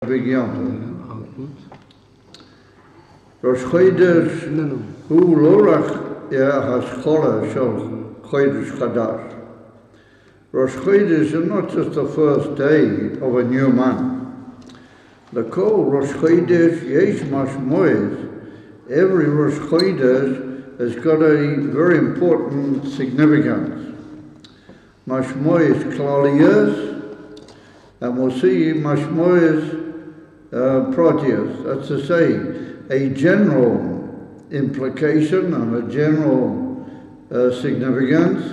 big yom. Rosh Chodesh hu lo rach hashchola shel Chodesh Chadash. Rosh Chodesh is not just the first day of a new month. The kol Rosh Chodesh yesh mashmoes. Every Rosh Chodesh has got a very important significance. Mashmoes klaliyos, and we'll see mashmoes proteus. That's to say, a general implication and a general significance,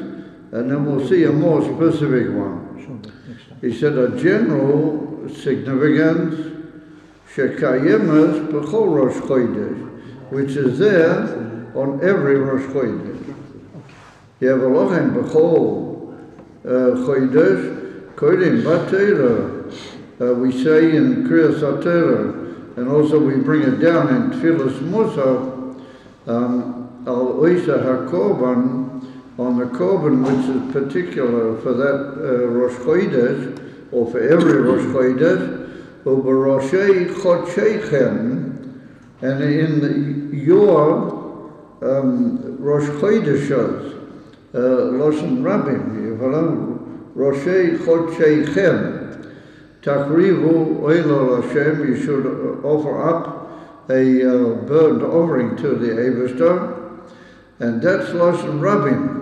and then we'll see a more specific one. He said a general significance, shekayemes b'chol Rosh Chodesh, which is there on every Rosh Chodesh. Yevalochem b'chol Chodesh, kodim b'Torah. We say in Kriyas HaTorah, and also we bring it down in Tfilas Musaf, al Oisa HaKorban, on the Korban, which is particular for that Rosh Chodesh, or for every Rosh Chodesh, u'b'roshei chodsheichem, and in your Rosh Chodeshos, Loshen Rabbim, Roshei chodsheichem, Takrivu oilo Hashem, you should offer up a burnt offering to the Eivishter, and that's Loshen Rabbim.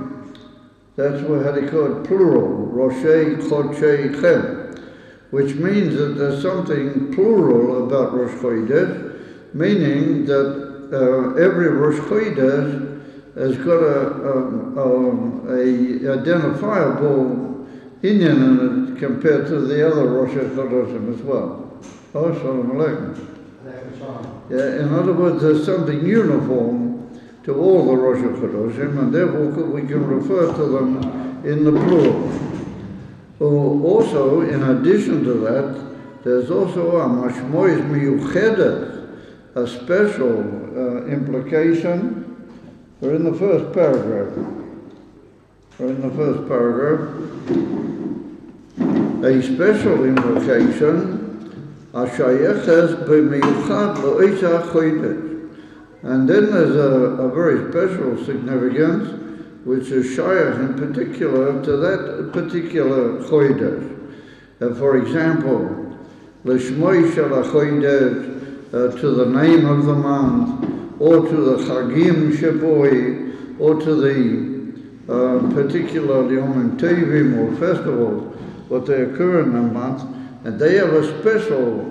That's what they call it plural, Roshei Chodshei, which means that there's something plural about Rosh Chodesh, meaning that every Rosh Chodesh has got a identifiable Inyan in it compared to the other Rosh Chodesh as well. Oh, Shalom Aleichem. Yeah, in other words, there's something uniform to all the Rosh Chodesh, and therefore we can refer to them in the plural. Also, in addition to that, there's also a mashmois miyuchedet, a special implication. We're in the first paragraph. A special implication, ashayeches b'miyuchad lo'isa chodesh. And then there's a very special significance, which is shayach in particular to that particular chodesh. For example, l'shmoi shel chodesh, to the name of the month, or to the chagim sheboi, or to the particular Yom Tovim or festivals, what they occur in the month, and they have a special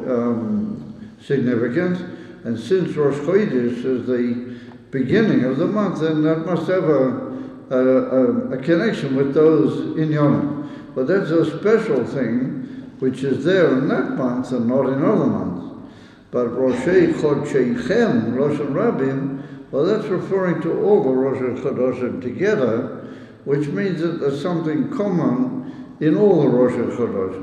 significance. And since Rosh Chodesh is the beginning of the month, then that must have a connection with those inyanim. But that's a special thing which is there in that month and not in other months. But Roshei Chodsheichem, Rosh Rabbim, well, that's referring to all the Rosh Chodesh together, which means that there's something common in all the Rosh Chodesh.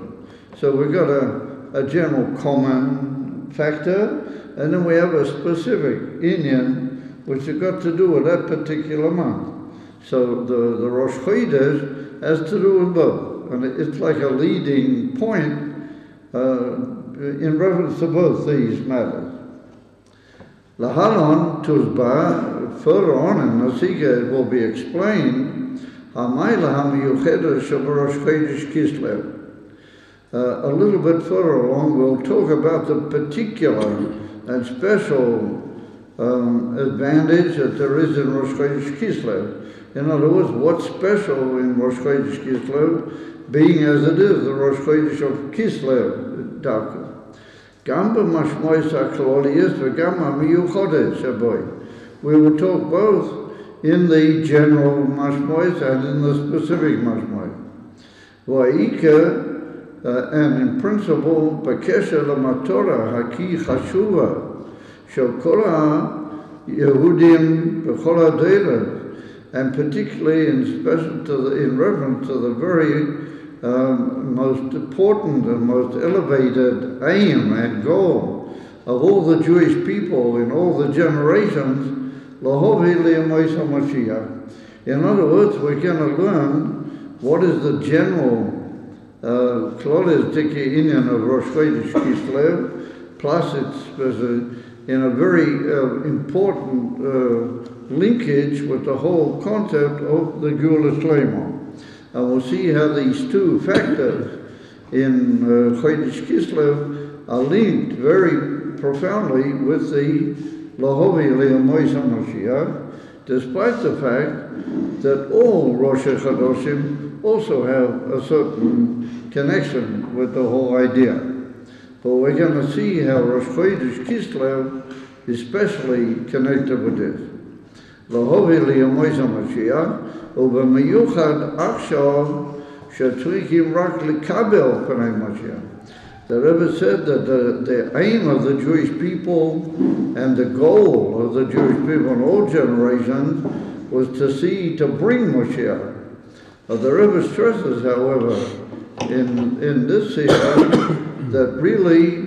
So we've got a general common factor, and then we have a specific inyan, which has got to do with that particular month. So the Rosh Chodesh has to do with both, and it's like a leading point in reference to both these matters. Lahalon Tuzba, further on in the Sikha it will be explained, a little bit further along, we'll talk about the particular and special advantage that there is in Rosh Chodesh Kislev. In other words, what's special in Rosh Chodesh Kislev, being as it is the Rosh Chodesh of Kislev, Daka. We will talk both in the general mashmois and in the specific mashmois. And in principle, b'kesher l'matorah haki chashuva shel kol ha-Yehudim b'chol ha-deilah, and particularly in reference to the very most important and most elevated aim and goal of all the Jewish people in all the generations, lahovi li'amoisa Mashiach. In other words, we're going to learn what is the general Klolis Diki Inyan of Rosh Chodesh Kislev, plus there's in a very important linkage with the whole concept of the Geulah Shlema. And we'll see how these two factors in Chodesh Kislev are linked very profoundly with the Lahovi Le'amoisa Mashiach, despite the fact that all Rosh Chodeshim also have a certain connection with the whole idea. But we're going to see how Rosh Chodesh Kislev is especially connected with this. Lahovi Le'amoisa Mashiach, ובמיוחד עכשיו שצריכים רק לקבל פני משיח. The Rebbe said that the aim of the Jewish people and the goal of the Jewish people in all generations was to bring Mashiach. The Rebbe stresses, however, in this here, that really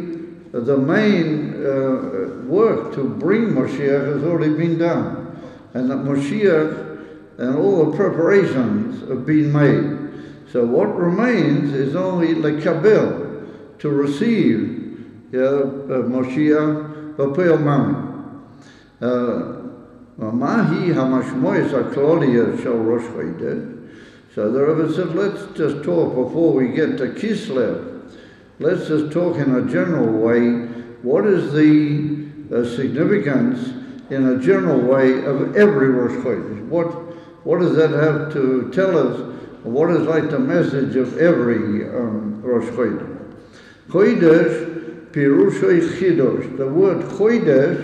the main work to bring Mashiach has already been done, and that Mashiach and all the preparations have been made. So what remains is only lekabel, to receive Moshiach b'peil mami. Mahi hamashmois hakloliya shel Rosh Chodesh. So the Rebbe said, let's just talk before we get to Kislev. Let's just talk in a general way. What is the significance in a general way of every Rosh Chodesh? What does that have to tell us? What is like the message of every Rosh Chodesh? Chodesh, Pirushoi Chidosh. The word Chodesh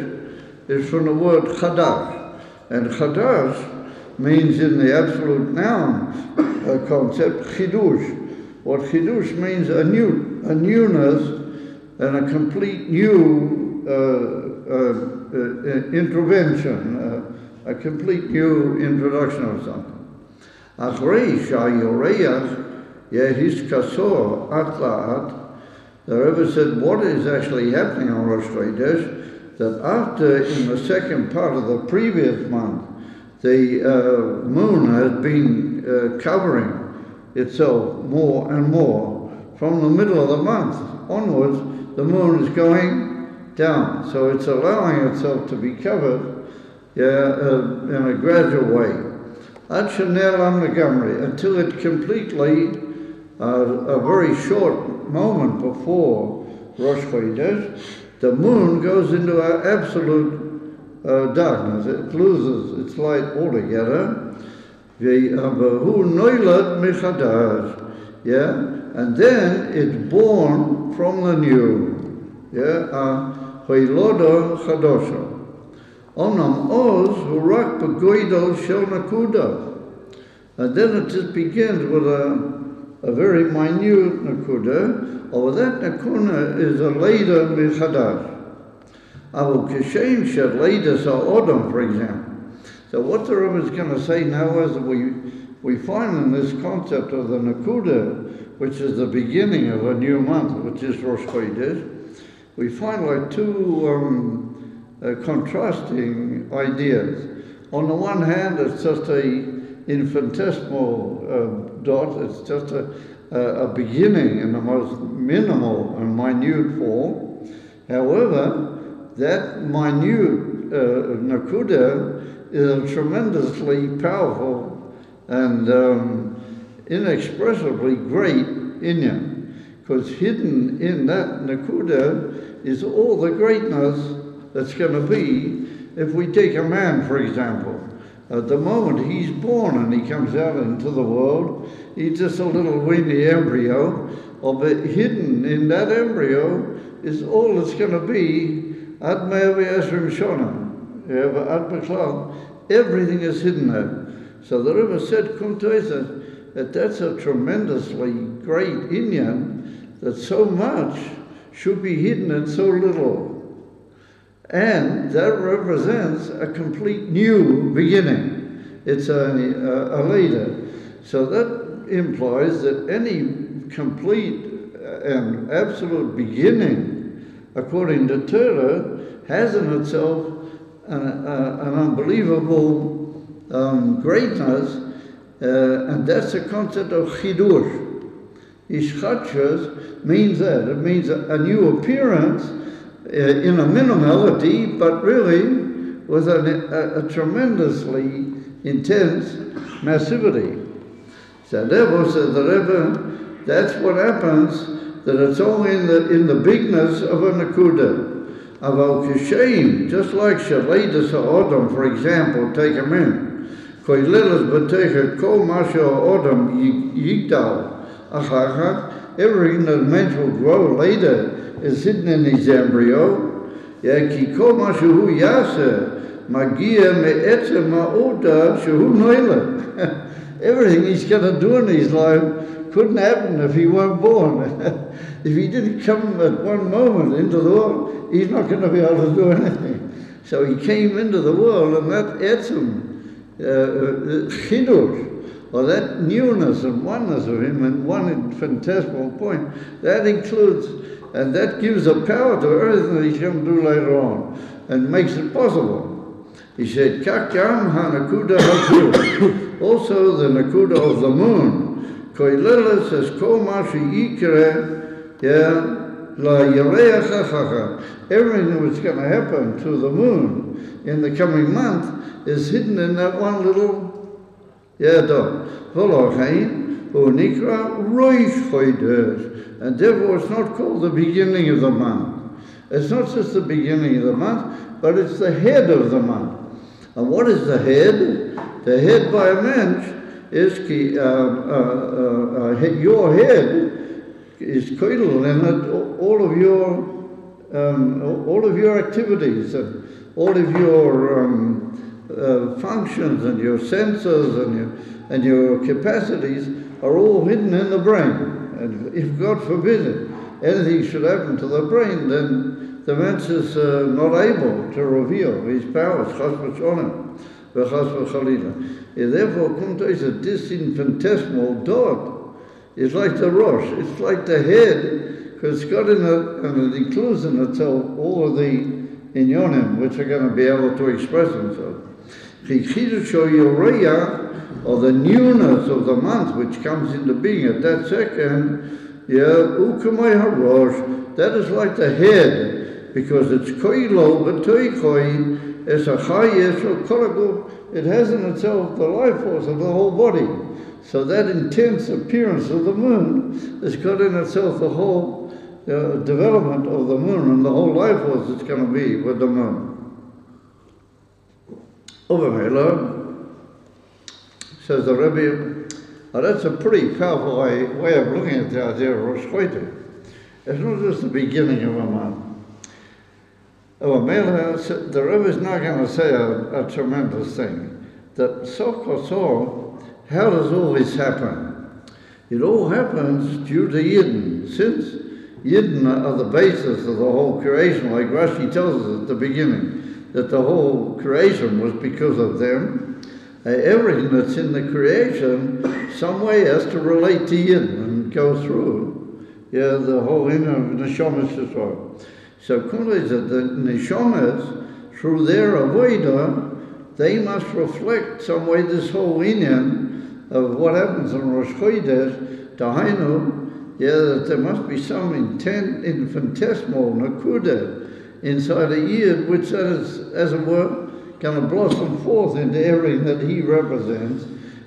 is from the word Chadash. And Chadash means in the absolute noun concept, Chidush. What Chidush means a newness and a complete new intervention, a complete new introduction of something. Achrei shayoreach yehiskasor at la'at. The Rebbe said, what is actually happening on Rosh Chodesh, that after, in the second part of the previous month, the moon has been covering itself more and more. From the middle of the month onwards, the moon is going down. So it's allowing itself to be covered in a gradual way. Until it completely, a very short moment before Rosh Chodesh, the moon goes into an absolute darkness. It loses its light altogether. And then it's born from the new. Hoiloda Chadosha. Onam Oz Hurak Begoidol Shel Nakuda. And then it just begins with a very minute Nakuda. Over that Nakuda is a Leda Michadash. Avu Kishem Shed Leda Sa'odam, for example. So what the Rebbe is going to say now is that we find in this concept of the Nakuda, which is the beginning of a new month, which is Rosh Chodesh, we find like two contrasting ideas. On the one hand, it's just an infinitesimal dot. It's just a beginning in the most minimal and minute form. However, that minute nakuda is a tremendously powerful and inexpressibly great inyan, because hidden in that nakuda is all the greatness that's going to be. If we take a man, for example, at the moment he's born and he comes out into the world, he's just a little weeny embryo, but hidden in that embryo is all that's going to be ad me'aviyasrim shonam. Everything is hidden there. So the Rebbe said, that that's a tremendously great inyan, that so much should be hidden in so little. And that represents a complete new beginning. It's a later. So that implies that any complete and absolute beginning, according to Torah, has in itself an unbelievable greatness, and that's the concept of chidush. Ishchadshus means that. It means a new appearance in a minimality, but really with a tremendously intense massivity. So therefore, says the Rebbe, that's what happens, that it's only in the bigness of a nakuda. Aval kisheim, just like Shaleidas Ha'odam, for example, take him in. Koilelas b'teicha kol masha Ha'odam yigdal. Achachach, everything that meant will grow later is hidden in his embryo. Yeah, ki kol masha hu yaseh, magia me'etzem ha'oda shehu noile. Everything he's going to do in his life couldn't happen if he weren't born. If he didn't come at one moment into the world, he's not going to be able to do anything. So he came into the world, and that etzem, chidush, or that newness and oneness of him in one infinitesimal point, that includes, and that gives a power to everything that he's going to do later on, and makes it possible. He said, Kakam ha-nakuda ha-kur, also the nakuda of the moon, koileles es kol mashi yikre, la yereach ha-chacha. Everything that's going to happen to the moon in the coming month is hidden in that one little dot. V'lo Chaim, hu nikra roish chodesh, and therefore it's not called the beginning of the month. It's not just the beginning of the month, but it's the head of the month. And what is the head? The head by a mensch is your head is koidel, and all of your activities and all of your functions and your senses and your capacities are all hidden in the brain. And if God forbid anything should happen to the brain, then the mensch is not able to reveal his powers, chas v'shonim, v'chas v'chalila. Therefore, this infinitesimal dot is like the rosh, it's like the head, because it's got and it includes in itself all of the inyonim, which are going to be able to express themselves. Or the newness of the month, which comes into being at that second, ukamay harosh, that is like the head, because it's koilo b'toikoi, it's a chayesh or koragu, it has in itself the life force of the whole body. So that intense appearance of the moon has got in itself the whole development of the moon and the whole life force that's going to be with the moon. Over here, says the Rebbe, that's a pretty powerful way of looking at the idea of Rosh Chodesh. It's not just the beginning of a month. The Rebbe is not going to say a tremendous thing. That so how does all this happen? It all happens due to Yidden. Since Yidden are the basis of the whole creation, like Rashi tells us at the beginning, that the whole creation was because of them. Everything that's in the creation, some way has to relate to Yidden and go through the whole inner neshamas as well. So that the neshamas, through their avodah, they must reflect some way this whole inyan of what happens on Rosh Chodesh, Dahainu, that there must be some infinitesimal nakuda inside a yid, which is, as it were, going to blossom forth into everything that he represents.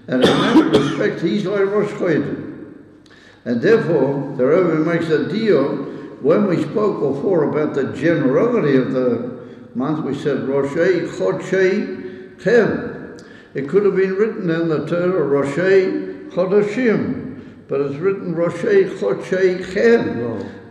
And in that respect, he's like Rosh Chodesh. And therefore, the Rebbe makes a deal. When we spoke before about the generality of the month, we said Roshei Chodshei Chem. It could have been written in the Torah Roshei Chodashim, but it's written Roshei Chodshei Chem.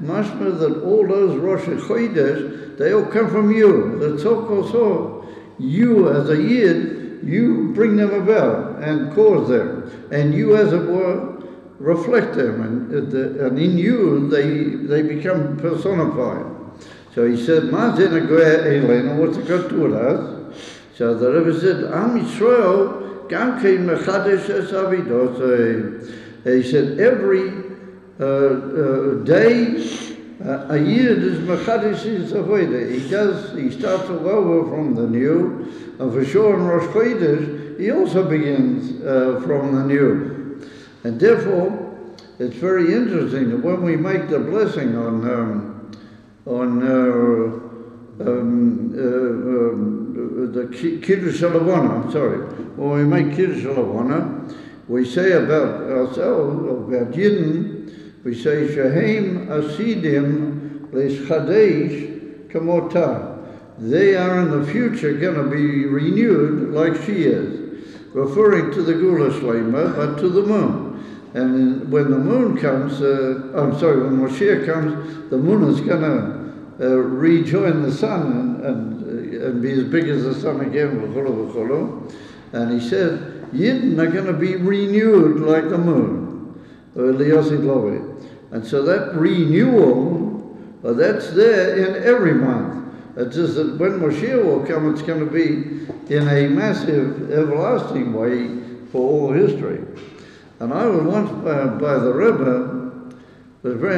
Mashma that all those Rosh Chodesh, they all come from you. The Tzok, you as a Yid, you bring them about and cause them, and you as it were reflect them, and in you they become personified. So he said, what's it got to do with us? So the Rebbe said, Am Yisrael, Gam kein mechadesh es avidosei. He said, every day, a Yid is mechadesh his avodah. He starts all over from the new, and for sure in Rosh Chodesh, he also begins from the new. And therefore, it's very interesting that when we make the blessing on on the Kiddush Halavana, I'm sorry. When we make Kiddush Halavana, we say about ourselves, about Yidden, we say, Shehem Asidim Leschadesh Kamotah. They are in the future going to be renewed like she is, referring to the Gula Shlema, but to the moon. And when the moon comes, when Moshiach comes, the moon is going to rejoin the sun and be as big as the sun again, and he said, Yidden are going to be renewed like the moon, and so that renewal, that's there in every month. It's just that when Moshiach will come, it's going to be in a massive, everlasting way for all history. And I was once by the Rebbe. It was very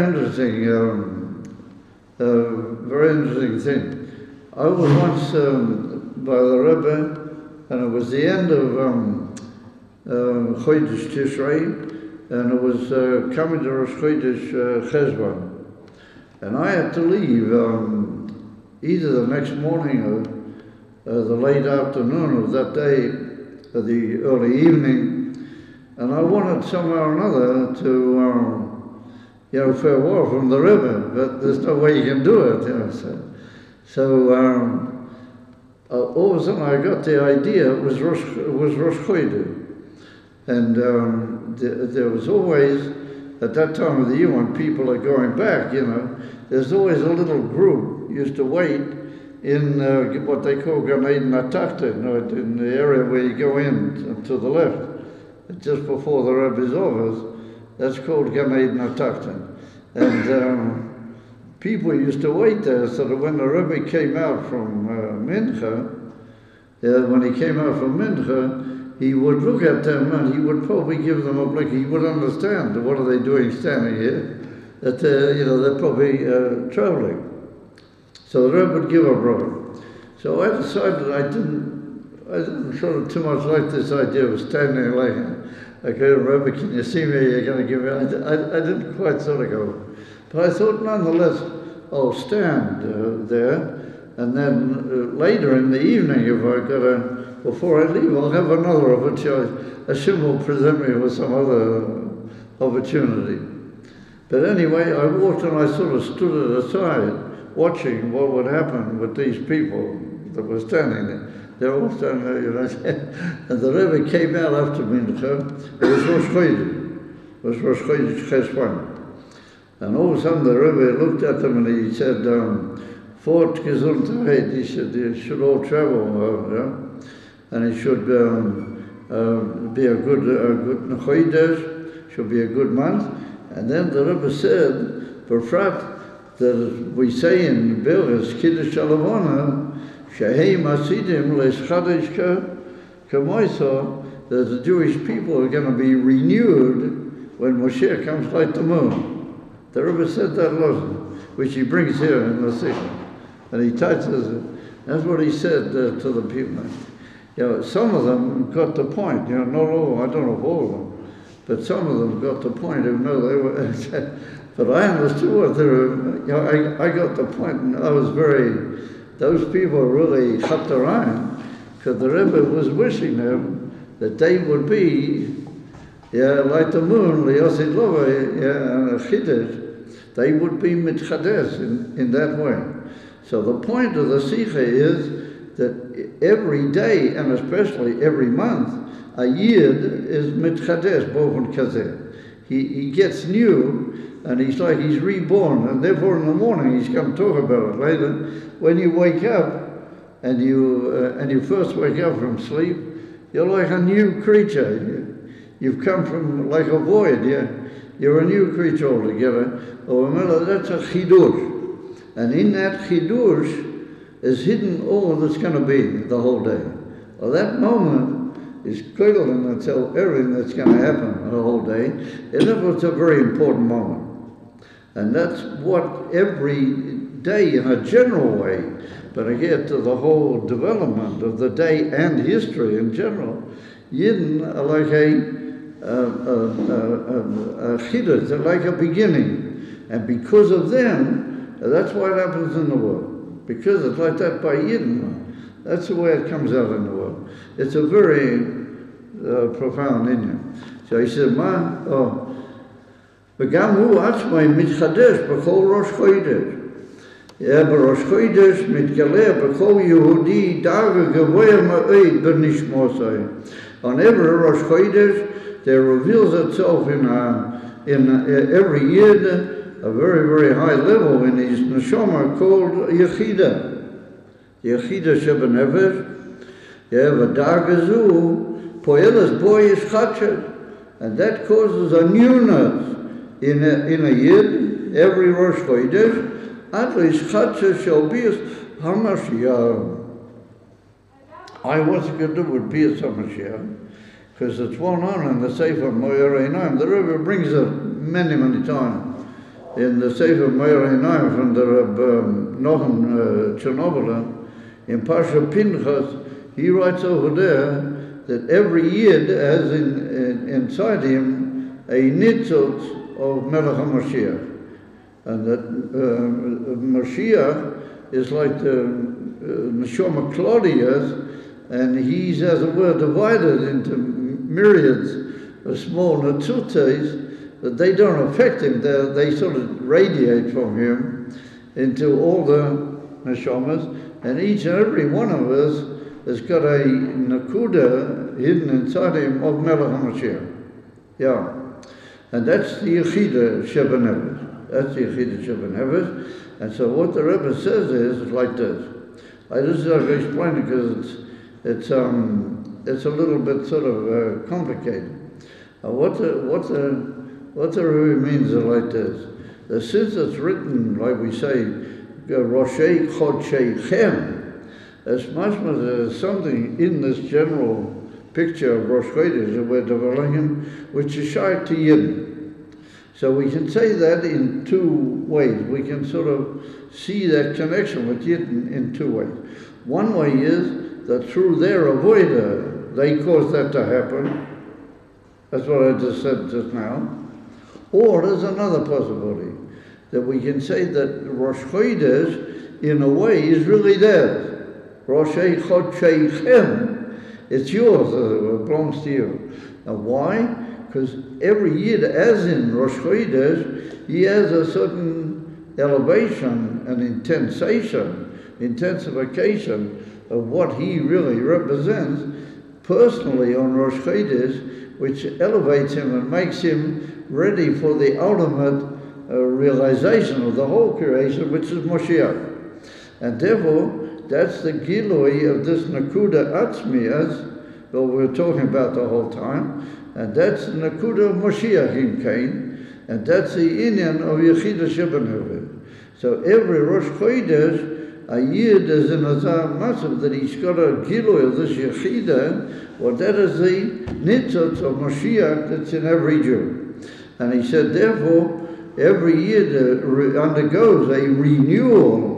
interesting thing. I was once by the Rebbe, and it was the end of Chodesh Tishrei, and it was coming to Rosh Chodesh Cheshvan. And I had to leave either the next morning or the late afternoon of that day, or the early evening, and I wanted somehow or another to, farewell from the Rebbe, but there's no way you can do it, So all of a sudden I got the idea it was Rosh Chodesh, and there was always, at that time of the year when people are going back, there's always a little group used to wait in what they call Gan Eden Atachton, in the area where you go in to the left, just before the Rebbe's office. That's called Gan Eden Atachton. And people used to wait there so that when the Rebbe came out from Mincha, he would look at them and he would probably give them a blink. He would understand, what are they doing standing here? That they're probably traveling. So the Rebbe would give a brother. So I decided I didn't sort of too much like this idea of standing like, okay, Rebbe, can you see me? You're going to give me. I didn't quite sort of go. But I thought, nonetheless, I'll stand there, and then later in the evening, if I before I leave, I'll have another opportunity. Hashem will present me with some other opportunity. But anyway, I walked and I sort of stood aside, watching what would happen with these people that were standing there. They're all standing there, And the Rebbe came out after Mincha. It was Rosh Chodesh. It was Rosh Chodesh Cheshvan. And all of a sudden the Rebbe looked at them and he said, Fort Gesundheit, he said, you should all travel, and it should be a good Chodesh, should be a good month. And then the Rebbe said, Befrat, that we say in Berachos Kiddush Halavana, Shehem Asidim Leschadesh Kamoisa, that the Jewish people are going to be renewed when Moshiach comes like the moon. The Rebbe said that lesson, which he brings here in the Sikha. And he touches it. That's what he said to the people. Some of them got the point, not all, I don't know if all of them, but some of them got the point, even though they were, but I understood what they were, I got the point, and I was those people really cut their eye, because the Rebbe was wishing them that they would be, like the moon, and a Chiddush, they would be mitchadesh in that way. So the point of the Sikha is that every day, and especially every month, a Yid is mitchadesh bovon kazeh. He gets new, and he's reborn, and therefore in the morning, he's going to talk about it later. When you wake up, and you first wake up from sleep, you're like a new creature. You've come from like a void, You're a new creature altogether. That's a chidush. And in that chidush is hidden all that's going to be the whole day. Well, that moment is critical in itself, everything that's going to happen the whole day. It's a very important moment. And that's what every day in a general way, but I get to the whole development of the day and history in general, Yidden are like a chiddush, they're like a beginning. And because of them, And that's why it happens in the world. Because it's like that by Yidden. That's the way it comes out in the world. It's a very profound inyan. So he said, וגם הוא עצמו מתחדש בכל ראש חודש. בראש חודש מתגלה בכל יהודי דרגה גבוהה מאוד בנשמתו. On every Rosh Chodesh, there reveals itself in every Yid a very, very high level in his neshama called Yechida. Yechida shebenefesh. V'darga zu poelas bo yishchatchet. And that causes a newness in a Yid, every Rosh Chodesh, at least yishchatchet shall be HaMashiach. What's it going to do with Bias HaMashiach? Because it's well known in the Sefer Moyer Einayim. The Rebbe brings it many, many times. In the Sefer Moyer Einayim from the Rebbe Nochum Chernobyl, in Parshas Pinchas, he writes over there that every Yid has inside him a nitzot of Melech HaMashiach. And that Mashiach is like the Neshama Claudius, and he's, as it were, divided into myriads of small netzutes, but they don't affect him. They sort of radiate from him into all the neshamas, and each and every one of us has got a nakuda hidden inside him of Melech HaMashiach. Yeah. And that's the Yechida shebenefesh. That's the Yechida shebenefesh. And so what the Rebbe says is like this. I just have to explain it because it's a little bit sort of complicated. What the Rebbe means is like this. Since it's written, like we say, Roshei Chodshei Chem, as much as there's something in this general picture of Rosh Chodesh that we're developing, which is shy to Yidden. So we can say that in two ways. We can sort of see that connection with Yidden in two ways. One way is that through their avoider, they caused that to happen. That's what I just said just now. Or there's another possibility, that we can say that Rosh Chodesh, in a way, is really theirs. Roshei Chodshei Chem, it's yours, it belongs to you. Now why? Because every Yid, as in Rosh Chodesh, he has a certain elevation and intensification of what he really represents personally on Rosh Chodesh, which elevates him and makes him ready for the ultimate realization of the whole creation, which is Moshiach. And therefore, that's the gilui of this Nakuda Atzmiyas that we're talking about the whole time, and that's the Nakuda of Moshiach in Cain, and that's the inyan of Yechida shebenefesh. So every Rosh Chodesh, a Yid is in a massive that he's got a gilui of this Yechida, well, that is the nitzot of Moshiach that's in every Jew. And he said, therefore, every Yid undergoes a renewal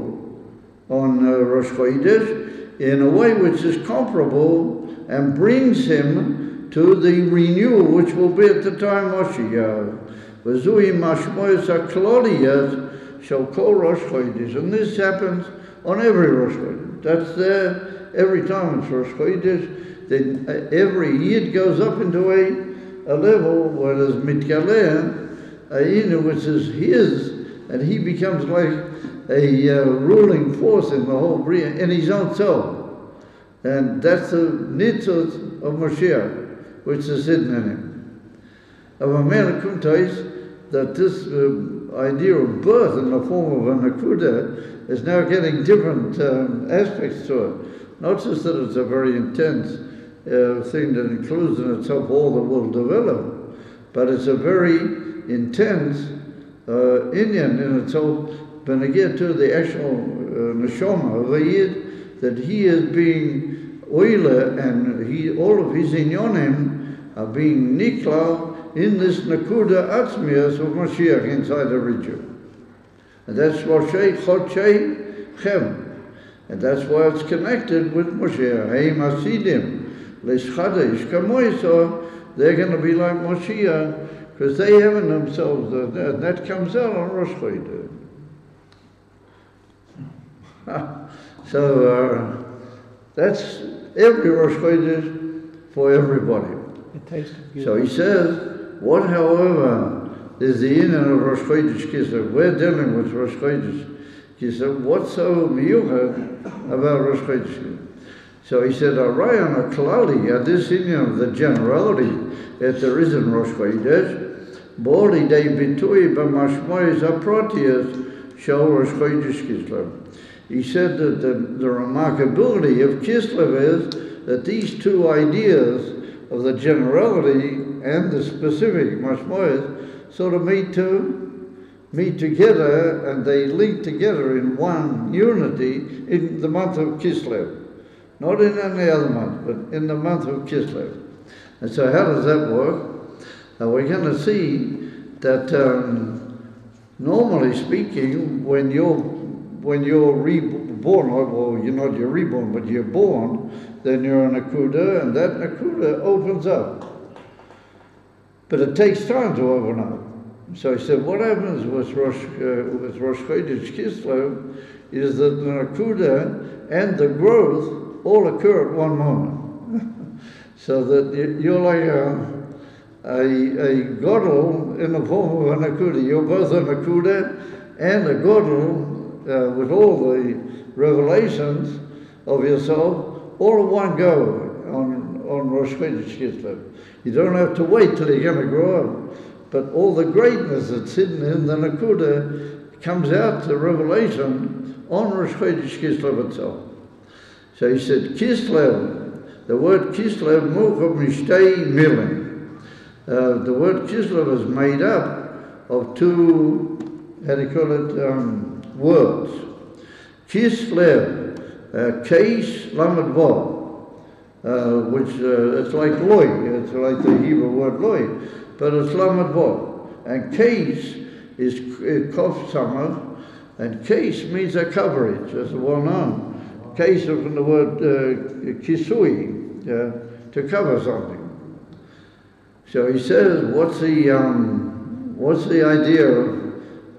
on Rosh Chodesh in a way which is comparable and brings him to the renewal which will be at the time Moshiach. V'zui mashmoyos hakloliyos shall call Rosh Chodesh. And this happens on every Rosh Chodesh. That's there every time it's Rosh Chodesh. Then every Yid goes up into a level where there's mitgaleh, which is his, and he becomes like a ruling force in the whole Bria, in his own self. And that's the nitzot of Moshiach, which is hidden in him. Of a man that this idea of birth in the form of a nakuda is now getting different aspects to it. Not just that it's a very intense thing that includes in itself all that will develop, but it's a very intense inyan in itself. When I get to the actual neshama of a Yid, that he is being oile and all of his inyonim are being nikla in this nakuda atzmiyas of Mashiach inside every Jew. And that's Roshei Chodshei Chem. And that's why it's connected with Moshiach. Haim Hasidim, L'Shchadesh Kamoiso, they're going to be like Moshiach, because they have in themselves, that comes out on Rosh Chodesh. So that's every Rosh Chodesh for everybody. So he says, what, however, is the union of Rosh Chodesh Kislev? We're dealing with Rosh Chodesh Kislev. What's so miyuchad about Rosh Chodesh Kislev? So he said, Arayan HaKlali, this union of the generality that there is in Rosh Chodesh, Boli de bitui b'mashmois haprotius shel Rosh Chodesh Kislev. He said that the remarkability of Kislev is that these two ideas of the generality and the specific mashmois sort of meet together, and they link together in one unity in the month of Kislev. Not in any other month, but in the month of Kislev. And so how does that work? We're going to see that normally speaking, when you're reborn, or you're reborn, but you're born, then you're a nakuda, and that nakuda opens up. But it takes time to open up. So he said, what happens with Rosh Chodesh Kislev is that the nakuda and the growth all occur at one moment. So that you're like a godel in the form of a nakuda. You're both a nakuda and a godel with all the revelations of yourself all at one go on Rosh Chodesh Kislev. You don't have to wait till you're going to grow up. But all the greatness that's hidden in the nakuda comes out to revelation on Rosh Chodesh Kislev itself. So he said, Kislev, the word Kislev, Muchav Mishtei Milim. The word Kislev is made up of two, words. Kislev, Kais Lamed Vav, which it's like loy, it's like the Hebrew word loy, but it's Lamed Vav. And Kais is Kof Samach, and Kais means a coverage, as well known. Case from the word kisui, to cover something. So he says, what's the idea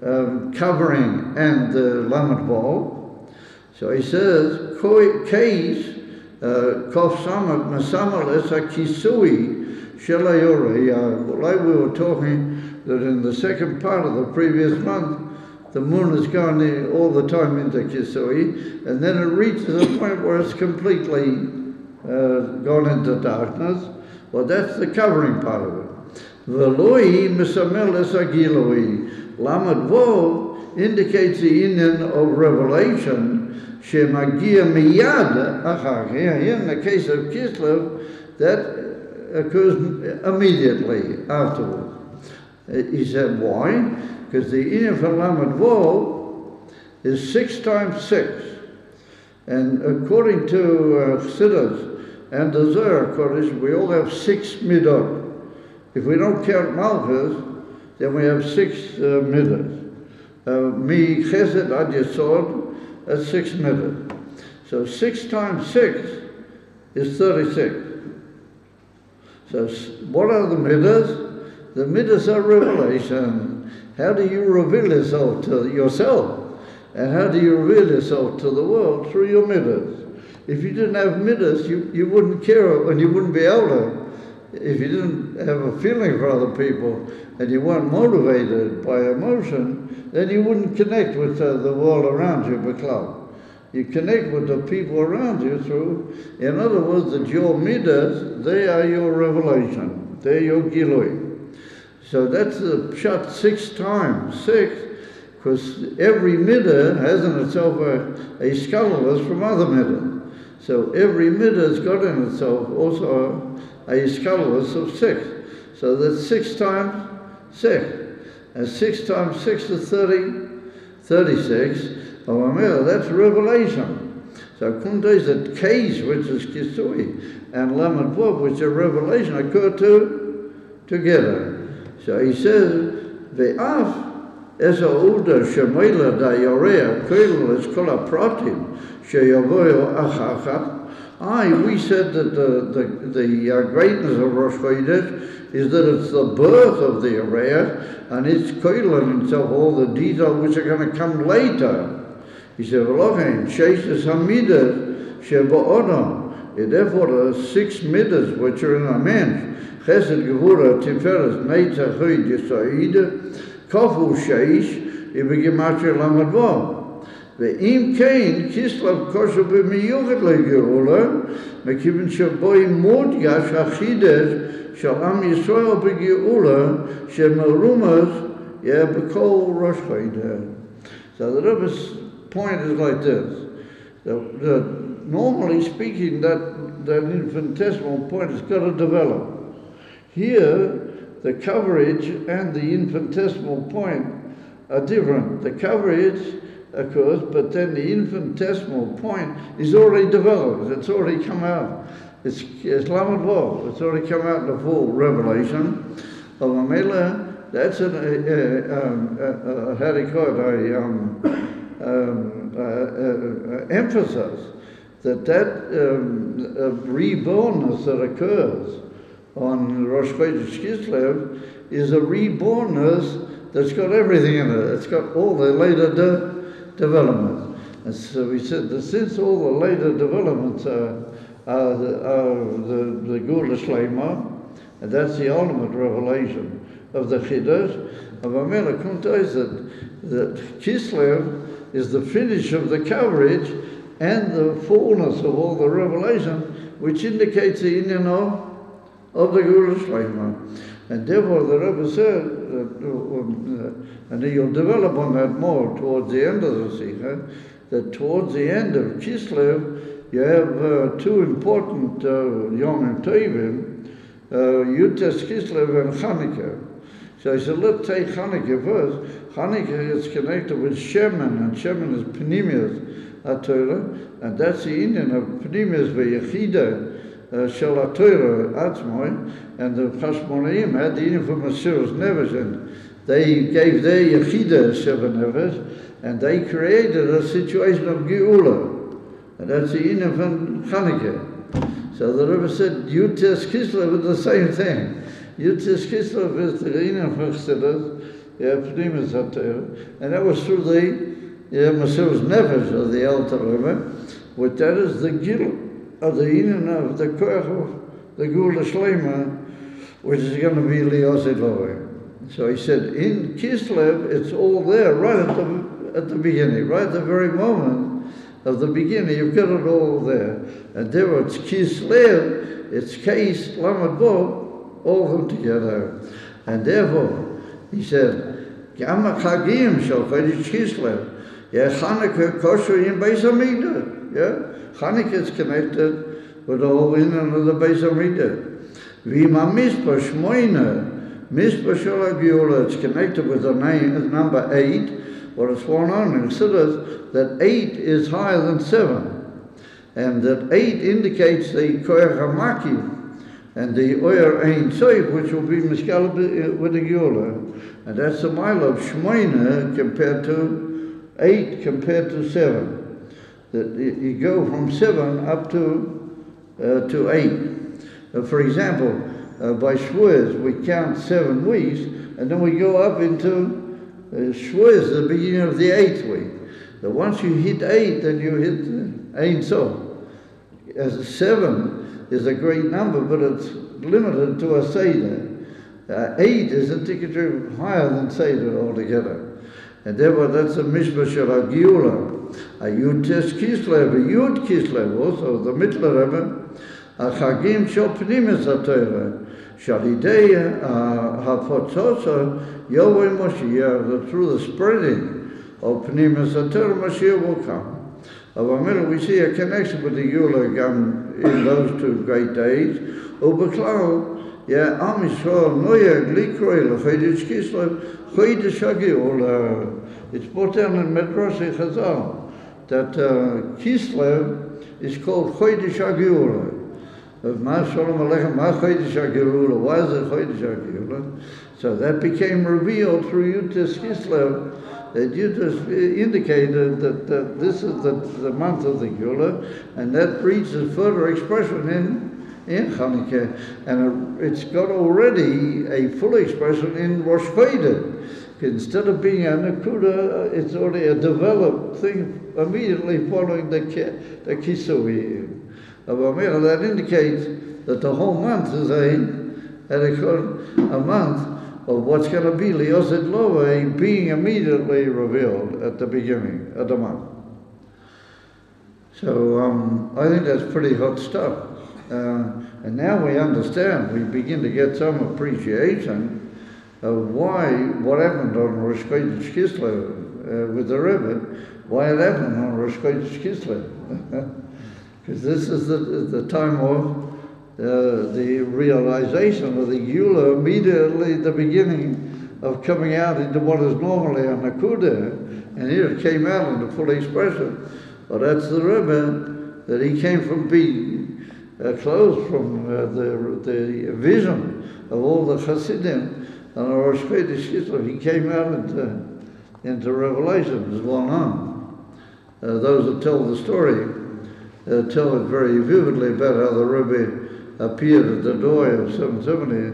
of covering and the lamed vav? So he says, case kof samat masamal es a kisui shelayore. Like we were talking that in the second part of the previous month, the moon has gone all the time into Kisui, and then it reaches a point where it's completely gone into darkness. Well, that's the covering part of it. Veloi misamel es agiloi. Lamed Vov indicates the union of revelation. Shemagia miyad achar. In the case of Kislev, that occurs immediately afterwards. He said, why? Because the union for Lamed Vav is 6 times 6. And according to Chassidus and the Zohar Kodesh, we all have 6 midot. If we don't count Malchus, then we have 6 midot. Mi Chesed ad Yesod, that's 6 midot. So 6 times 6 is 36. So what are the midot? The midot are revelation. How do you reveal yourself to yourself? And how do you reveal yourself to the world? Through your midas. If you didn't have midas, you wouldn't care, and you wouldn't be able to. If you didn't have a feeling for other people, and you weren't motivated by emotion, then you wouldn't connect with the world around you, B'klal. You connect with the people around you through, in other words, that your midas, they are your revelation. They're your gilui. So that's the pshat 6 times 6, because every midah has in itself a skalus from other midah. So every midah has got in itself also a skalus of 6. So that's 6 times 6. And 6 times 6 is 36. Oh, that's revelation. So Kunta is a case which is Kisui, and Lamed Vav, which is revelation, occur together. So he says, Ve'af esa uda shemela da yorea koil es kol hapratim sheyovoyo achachat. We said that the greatness of Rosh Chodesh is that it's the birth of the Yorea, and it's koil in itself all the details which are going to come later He said, V'lochein, sheishes hamidas sheba'odam. Therefore, the 6 midas which are in a man, chesed, gevura, tiferes, netzach, chod, yesod, kofu sheish, ibegematria lamed vav. ואם כן, כיסלב כושר במיוחד לגאולה, מכיוון שבו מודגש החידוש של עם ישראל בגאולה, שמרומז בכל ראש חודש. So the Rebbe's point is like this. Normally speaking, that infinitesimal point has got to develop. Here, the coverage and the infinitesimal point are different. The coverage occurs, but then the infinitesimal point is already developed. It's already come out. It's Lamed Vav. It's already come out in the full revelation of Amela. That's an how do you call it? Emphasis that rebornness that occurs on Rosh Chodesh Kislev is a rebornness that's got everything in it. It's got all the later developments. And so we said that since all the later developments are the Gula Shlema, and that's the ultimate revelation of the Chiddush, of Amela Kunta is that Kislev is the finish of the coverage and the fullness of all the revelation, which indicates the Indian of the Gula Shlema. And therefore the Rebbe said, and he'll develop on that more towards the end of the Sikha, that towards the end of Kislev, you have 2 important Yom Tovim, Yutes Kislev and Chanukah. So he said, let's take Chanukah first. Chanukah is connected with Shemen, and Shemen is Pnimius HaTorah, and that's the Indian of Pnimius V'Yechida, Shel HaTorah Atzmoi, and the Chashmonaim had the Indian for Mesiras Nefesh, and they gave their Yechida Sheva Nefesh, and they created a situation of Geula, and that's the Indian from Chanukah. So the Rebbe said, Yutes Kislev is the same thing. Yutes Kislev is the Indian for Chassidus, Pnimius HaTorah, and that was through the Mesiras Nefesh of the Alter Rebbe, which that is the Gil of the Indian of the Koach of the Gula Shlema, which is going to be Liyosid Lohe. So he said, in Kislev, it's all there right at the beginning, right at the very moment of the beginning. You've got it all there. And there it's Kislev, it's Kais, Lamed Vav, all of them together. And therefore, he said, Gama Chagim Shal Chodesh Kislev, Chanukah kosher in Beis Hamikdash. Chanukah is connected with the whole Indian of the Beis Hamikdash. V'ima Mizpah Shmoina, Mizpah Shel HaGeula, it's connected with the number 8, what is sworn on, and considers that 8 is higher than 7, and that 8 indicates the Koach HaMakiv, and the Oyer Ein Soif, which will be Mishkal with the Geula. And that's the mile of Shmoina compared to 8 compared to 7. That you go from 7 up to 8. For example, by Shavuos, we count 7 weeks, and then we go up into Shavuos, the beginning of the 8th week. So once you hit 8, then you hit Ein Sof. As 7 is a great number, but it's limited to a Seder. 8 is a ticket higher than Seder altogether. And therefore that's a Mishpah Shel HaGeula. A Yutes Kislev, a Yud Kislev also, the Mittler Rebbe, a Chagim Shel Pnimius HaTorah, Shalidei HaFotzosa, Yahweh Moshiach, that through the spreading of Pnimius HaTorah, Moshiach will come. Of Amela, we see a connection with the Geula in those 2 great days. Ubeklau, Am Yisrael Noyag Likroi L'Chodesh Kislev, Chodesh HaGeula. It's brought down in Midrash Chazal that Kislev is called Chodesh HaGeula. Ma Shalom Aleichem, Ma Chodesh HaGeula. Why is it Chodesh HaGeula? So that became revealed through Yutes Kislev, that Yutes indicated that this is the month of the Geula, and that reaches further expression in Chanukah, and it's got already a full expression in Rosh Chodesh. Instead of being a Nakuda, it's already a developed thing immediately following the Kisui. That indicates that the whole month is a month of what's going to be Liyoset Love being immediately revealed at the beginning of the month. So I think that's pretty hot stuff. And now we understand, we begin to get some appreciation of what happened on Rosh Chodesh Kislev with the Rebbe, why it happened on Rosh Chodesh Kislev. Because this is the time of the realization of the Geula, immediately the beginning of coming out into what is normally a Nakuda, and here it came out into full expression. Well, that's the Rebbe, that he came from being closed from the vision of all the Hasidim, and Rosh Chodesh Kislev, he came out into Revelation, as well known. Those that tell the story tell it very vividly about how the Rebbe appeared at the door of 770,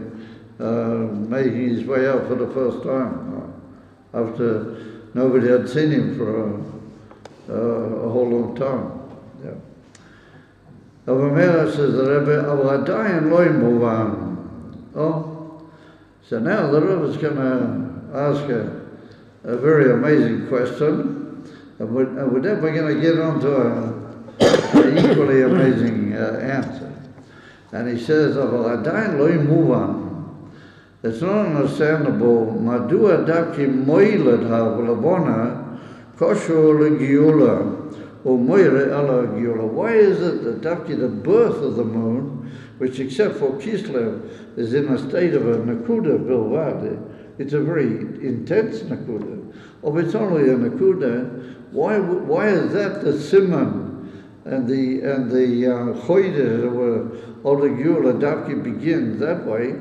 making his way out for the first time, after nobody had seen him for a whole long time. Yeah. Avamela says the Rebbe, Avadayan loy muvan. Oh, so now the Rebbe is going to ask a very amazing question, and we're definitely going to get on to an equally amazing answer. And he says, Avadayan loy muvan. It's not understandable. Madua daki moiled ha-v'labona kosher le-giula. Why is it that after the birth of the moon, which except for Kislev is in a state of a Nakuda Bilvad, it's a very intense Nakuda. If it's only a Nakuda, why is that the Siman and the Chodesh or the Geula Dafki begins that way?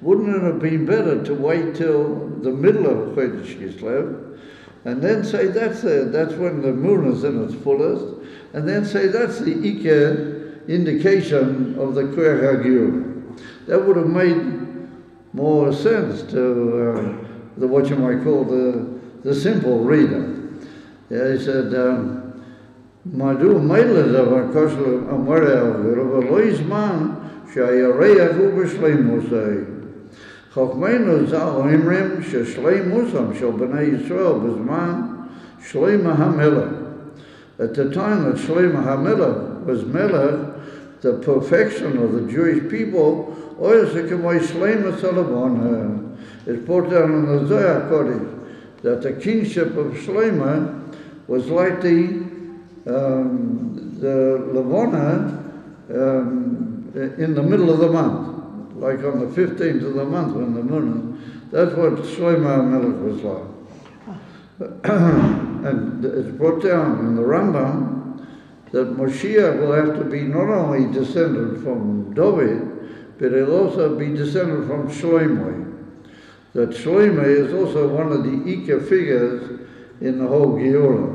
Wouldn't it have been better to wait till the middle of Chodesh Kislev, and then say that's when the moon is in its fullest, and then say that's the Ike indication of the Koach HaGeula. That would have made more sense to the what you might call the simple reader. Yeah, he said, Madu Meiled of a Koshel Amorel, Loisman, Shayareya Hubishlemusay. Chokmeinu zal imrim sheshleimusam shel b'nei Yisrael b'zman Shlomo HaMelech. At the time that Shlomo HaMelech was Melech, the perfection of the Jewish people, it's brought down in the Zohar Kodesh that the kingship of Shlomo was like the Levana in the middle of the month. Like on the 15th of the month when the moon is, that's what Shlomo HaMelech was like. And it's brought down in the Rambam that Moshiach will have to be not only descended from David, but he'll also be descended from Shlomo. That Shlomo is also one of the Ika figures in the whole Geula.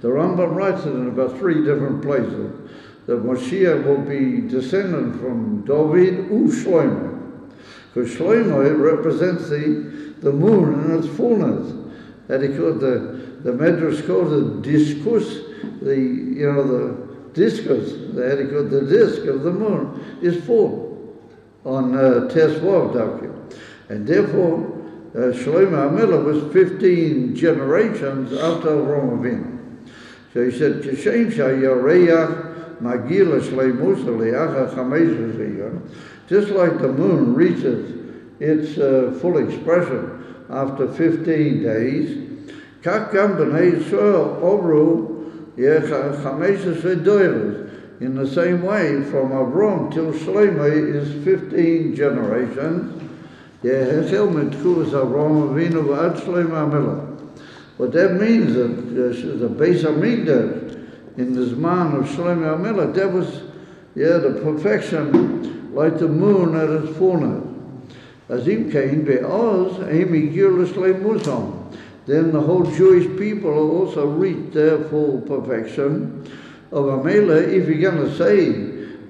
The Rambam writes it in about 3 different places. That Moshiach will be descendant from David Shlomo. Because Shlomo represents the moon in its fullness. That he called the Medrash calls it discus, the discus, that he called the disc of the moon is full on Tesvav Dakim. And therefore, Shlomo HaMelech was 15 generations after Avraham Avinu. So he said, Kishem Shayareyach just like the moon reaches its full expression after 15 days, in the same way, from Avram till Shlomo is 15 generations. What that means is that the Beis Hamikdash in the Zman of Shlomo HaMelech, that was, the perfection, like the moon at its fullness. Azim Kain be'oz, Amy Gilus Musam. Then the whole Jewish people also reached their full perfection of Amela. If you're going to say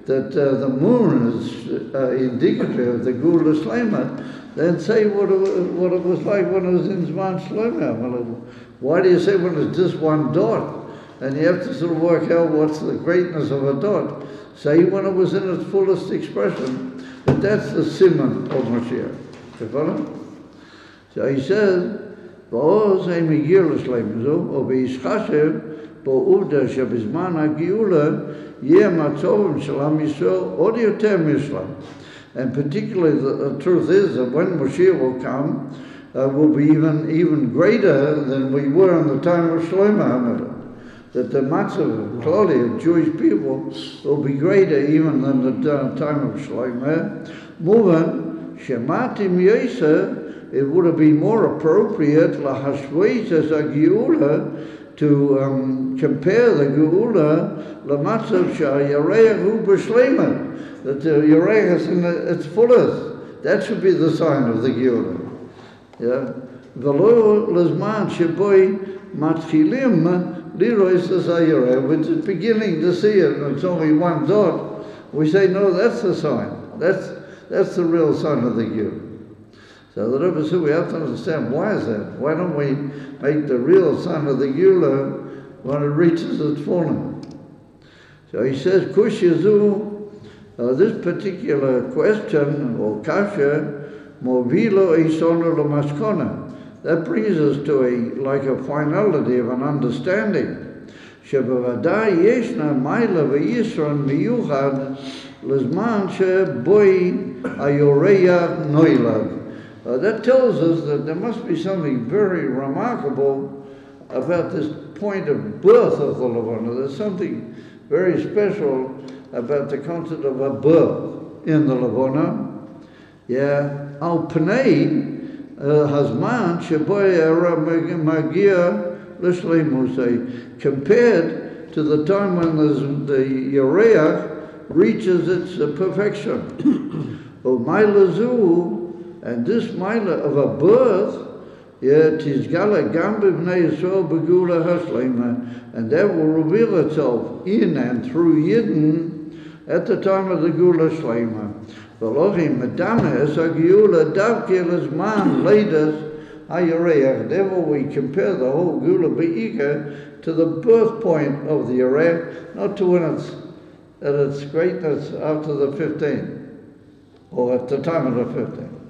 that the moon is indicative of the Gula Shlema, then say what it was like when it was in Zman Shlomo HaMelech. Why do you say when it's just one dot? and you have to sort of work out what's the greatness of a dot. Say when it was in its fullest expression, that that's the simon of Mashiach. You follow? So he says, ועוז הם הגיעו לשלם זו, ובהשחשב בעובדה שבזמן הגאולה יהיה מצבם של עם ישראל עוד יותר משלם. And particularly the truth is that when Mashiach will come, will be even greater than we were in the time of Shlomo HaMelech. That the matzav, clearly, of Jewish people will be greater even than the time of Shlomo. Moving, Shematim Yosef, it would have been more appropriate lahashveiz as a geula to compare the geula lamatzav shayareach hu b'shleima, that the yareach is in its fullest. That should be the sign of the geula. Yeah, v'lo lezman sheboi matchilim lirois as a yareach, which is beginning to see it, and it's only one dot. We say no, that's the sign. That's the real sign of the geula. So the Rebbe said we have to understand why is that? Why don't we make the real sign of the Geula when it reaches its fullness? So he says, Kush Yazu, this particular question, or kasha, movilo isono lamaskona, that brings us to a finality of an understanding. Shebavadai yeshna maila v'yisron miyuchad lezman sheboi ayoreya noilad. That tells us that there must be something very remarkable about this point of birth of the Levana. There's something very special about the concept of a birth in the Levana. Yeah, al pnei hazman sheboy magia l'shleimusay, compared to the time when the Yareach reaches its perfection. U'maylazu. And this maila of a birth, tizgala gam b'bnei Yisrael b'gula hashlema, and that will reveal itself in and through Yidden at the time of the gula shlema. V'lochim medame es ha-geula davke l'zman leidas ha-yareach. Therefore we compare the whole gula be'ika to the birth point of the yareach, not to when it's at its greatness after the 15th, or at the time of the 15th.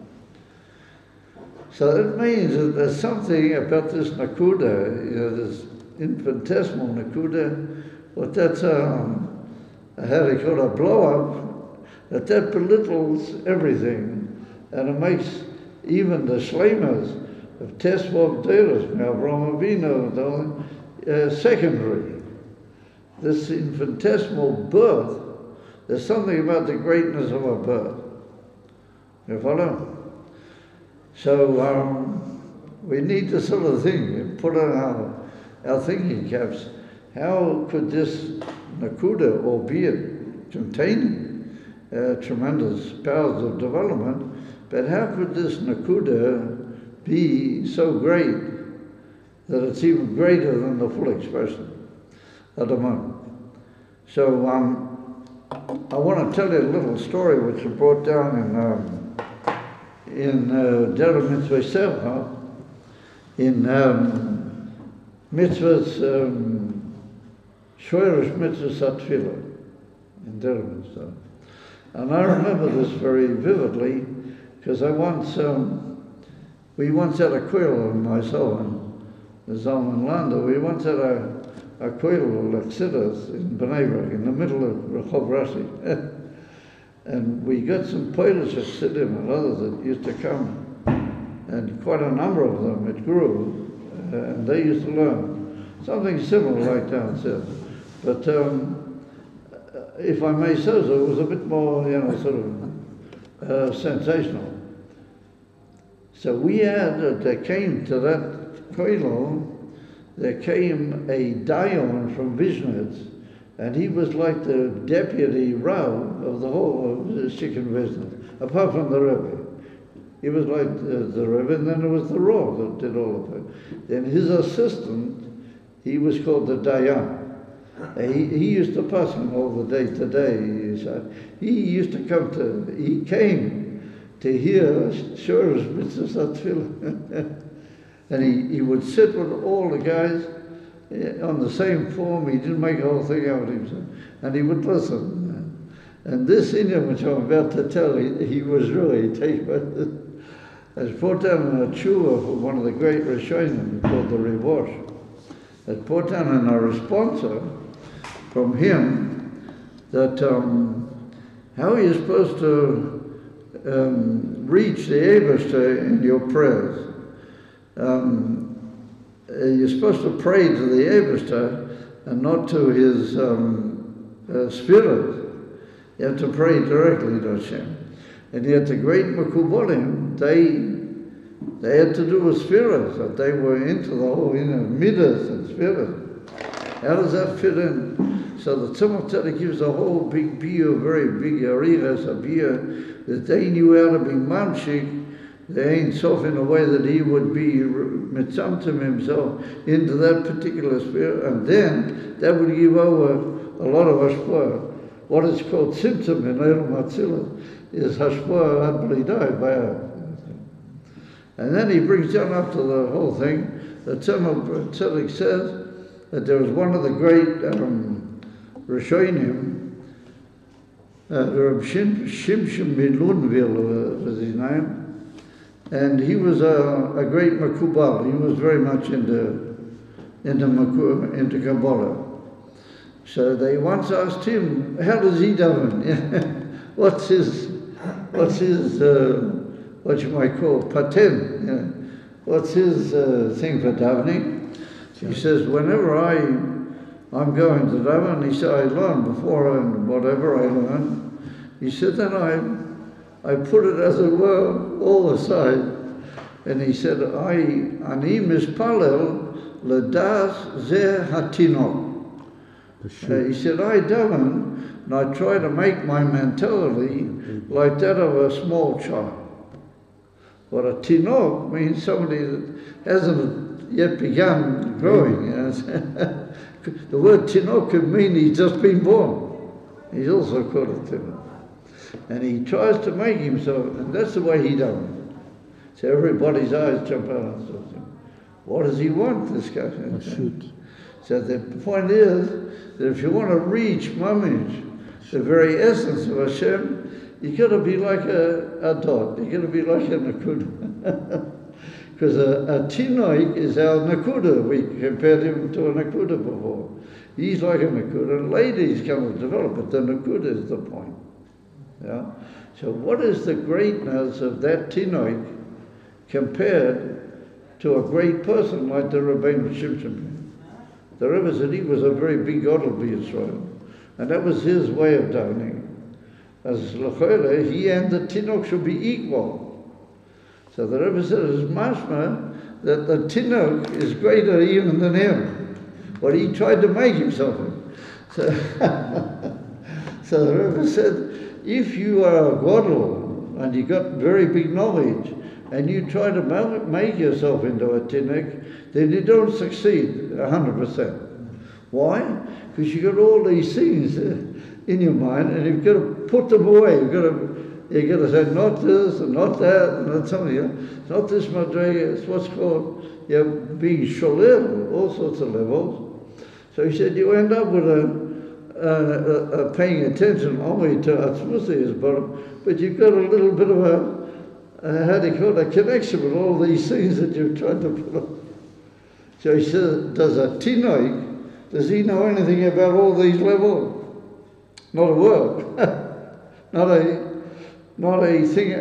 So it means that there's something about this nakuda, this infinitesimal nakuda, but that's how they call it, a blow-up, that belittles everything, and it makes even the shlemas of Tesvav Deros, Avraham Avinu, secondary. This infinitesimal birth, there's something about the greatness of a birth. You follow? So we need to sort of think, put on our thinking caps, how could this nakuda, albeit containing tremendous powers of development, but how could this nakuda be so great that it's even greater than the full expression at the moment? So I want to tell you a little story which was brought down in Derech Mitzvah Sercha, in Mitzvah's Shoresh Mitzvah Satfila, in Derech Mitzvah. And I remember this very vividly, because we once had a quill, myself and Zalman Landa, we once had a quill, like sitters in Bnei Brak, in the middle of Rehov Rashi. And we got some Polish Chassidim and others that used to come, and quite a number of them, it grew, and they used to learn something similar like down south. But if I may say so, it was a bit more, sort of sensational. So we had, there came to that koilo, there came a dayan from Vishnitz, and he was like the deputy Rav of the whole of the chicken business, apart from the Rebbe. He was like the Rebbe, and then there was the Rav that did all of it. Then his assistant, he was called the Dayan. He used to pass him all the day to day. He used to he came to hear Shoresh Mitzvah Satfila. And he would sit with all the guys on the same form. He didn't make a whole thing out of himself, and he would listen. And this Indian, which I'm about to tell, he was really taken. I was brought down in a tshuva from one of the great Rishonim called the Rivosh. I was brought down in a responsa from him that how are you supposed to reach the Eibishter in your prayers? You're supposed to pray to the Eibishter and not to his spirit. You have to pray directly to Hashem. And yet the great Mekubalim, they had to do with spirits, that they were into the whole midas and spirit. How does that fit in? So the Tzemach Tzedek gives a whole big beer, very big ariras, a beer, that they knew how to be mamshik, they ain't soft in a way that he would be mitzamtim himself into that particular spirit, and then that would give over a lot of hashpah. What is called symptom in Elam Hatzilah is hashpah ad b'lidai bayah. And then he brings down after the whole thing, the Tzemach Tzedek says that there was one of the great Rishonim, Reb Shimshon Milunville was his name, and he was a great Makubal. He was very much into Kabbalah. So they once asked him, how does he daven? what's his what you might call patent? What's his thing for davening? He says, whenever I'm going to daven, he said, I learn before and whatever I learn. He said, then I put it, as it were, all aside. And he said, Ani mispalel ledas zeh hatinok. He said, I daven, and I try to make my mentality like that of a small child. But a tinok means somebody that hasn't yet begun growing. The word tinok could mean he's just been born. He's also called a tinok. And he tries to make himself, and that's the way he does it. So everybody's eyes jump out and stuff. What does he want, this guy? So the point is that if you want to reach mamish, the very essence of Hashem, you got to be like a dot. You got to be like a nakuda. Because a tinoik is our nakuda. We compared him to a nakuda before. He's like a nakuda, and later he's come to develop, but the nakuda is the point. Yeah. So what is the greatness of that tinoik compared to a great person like the Rabbeinu Shimshon? The Rebbe said he was a very big Gadol b'Yisrael, and that was his way of davening. As l'chole, he and the Tinok should be equal. So the Rebbe said it's mashma that the Tinok is greater even than him, what he tried to make himself in. So the Rebbe said, if you are a Gadol and you got very big knowledge, and you try to make yourself into a Tinok, then you don't succeed 100%. Why? Because you've got all these things in your mind, and you've got to put them away. You've got to say, not this, and not that, and not something else. It's not this madrega, it's what's called being sholer, all sorts of levels. So he said, you end up with paying attention only to Atzmusi's bottom, but you've got a little bit of how do you call it, a connection with all these things that you're trying to put up. So he said, does a Tinoik, does he know anything about all these levels? Not a word. not a thing.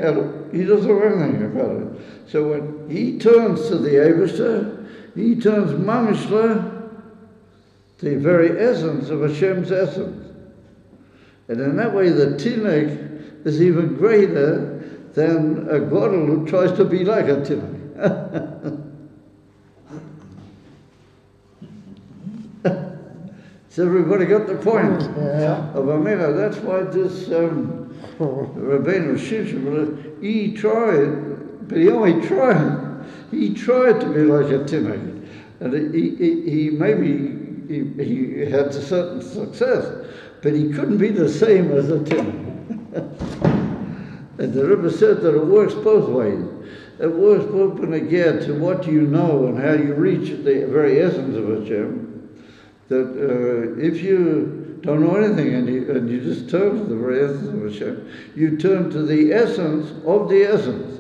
He doesn't know anything about it. So when he turns to the Eibishter, he turns mamishla, the very essence of Hashem's essence. And in that way, the Tinoik is even greater than a Gadol who tries to be like a Tinoik. So everybody got the point of Amina. That's why this Rabbeinu Shimshon, he tried, but he only tried. He tried to be like a Tinoik, and he had a certain success, but he couldn't be the same as a Tinoik. And the Rebbe said that it works both ways. It works both when it gets to what you know and how you reach the very essence of Hashem. that if you don't know anything and you just turn to the very essence of Hashem, you turn to the essence of the essence.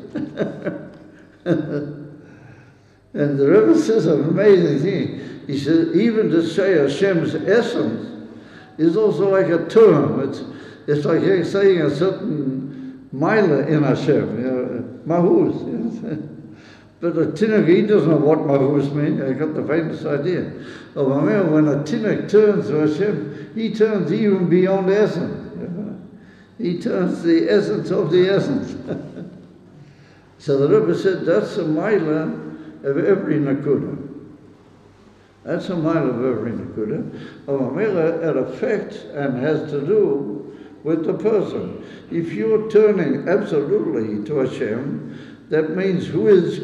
And the Rebbe says an amazing thing. He says, even to say Hashem's essence is also like a term. It's like saying a certain mila in Hashem, you know, mahus. You know? But a tinnik, he doesn't know what mahus means. I got the faintest idea. When a tinnik turns to Hashem, he turns even beyond essence. You know? He turns the essence of the essence. So the Rebbe said that's a mila of every nakuda. That's a mile of every nakuda. It affects and has to do with the person. If you're turning absolutely to Hashem, that means who is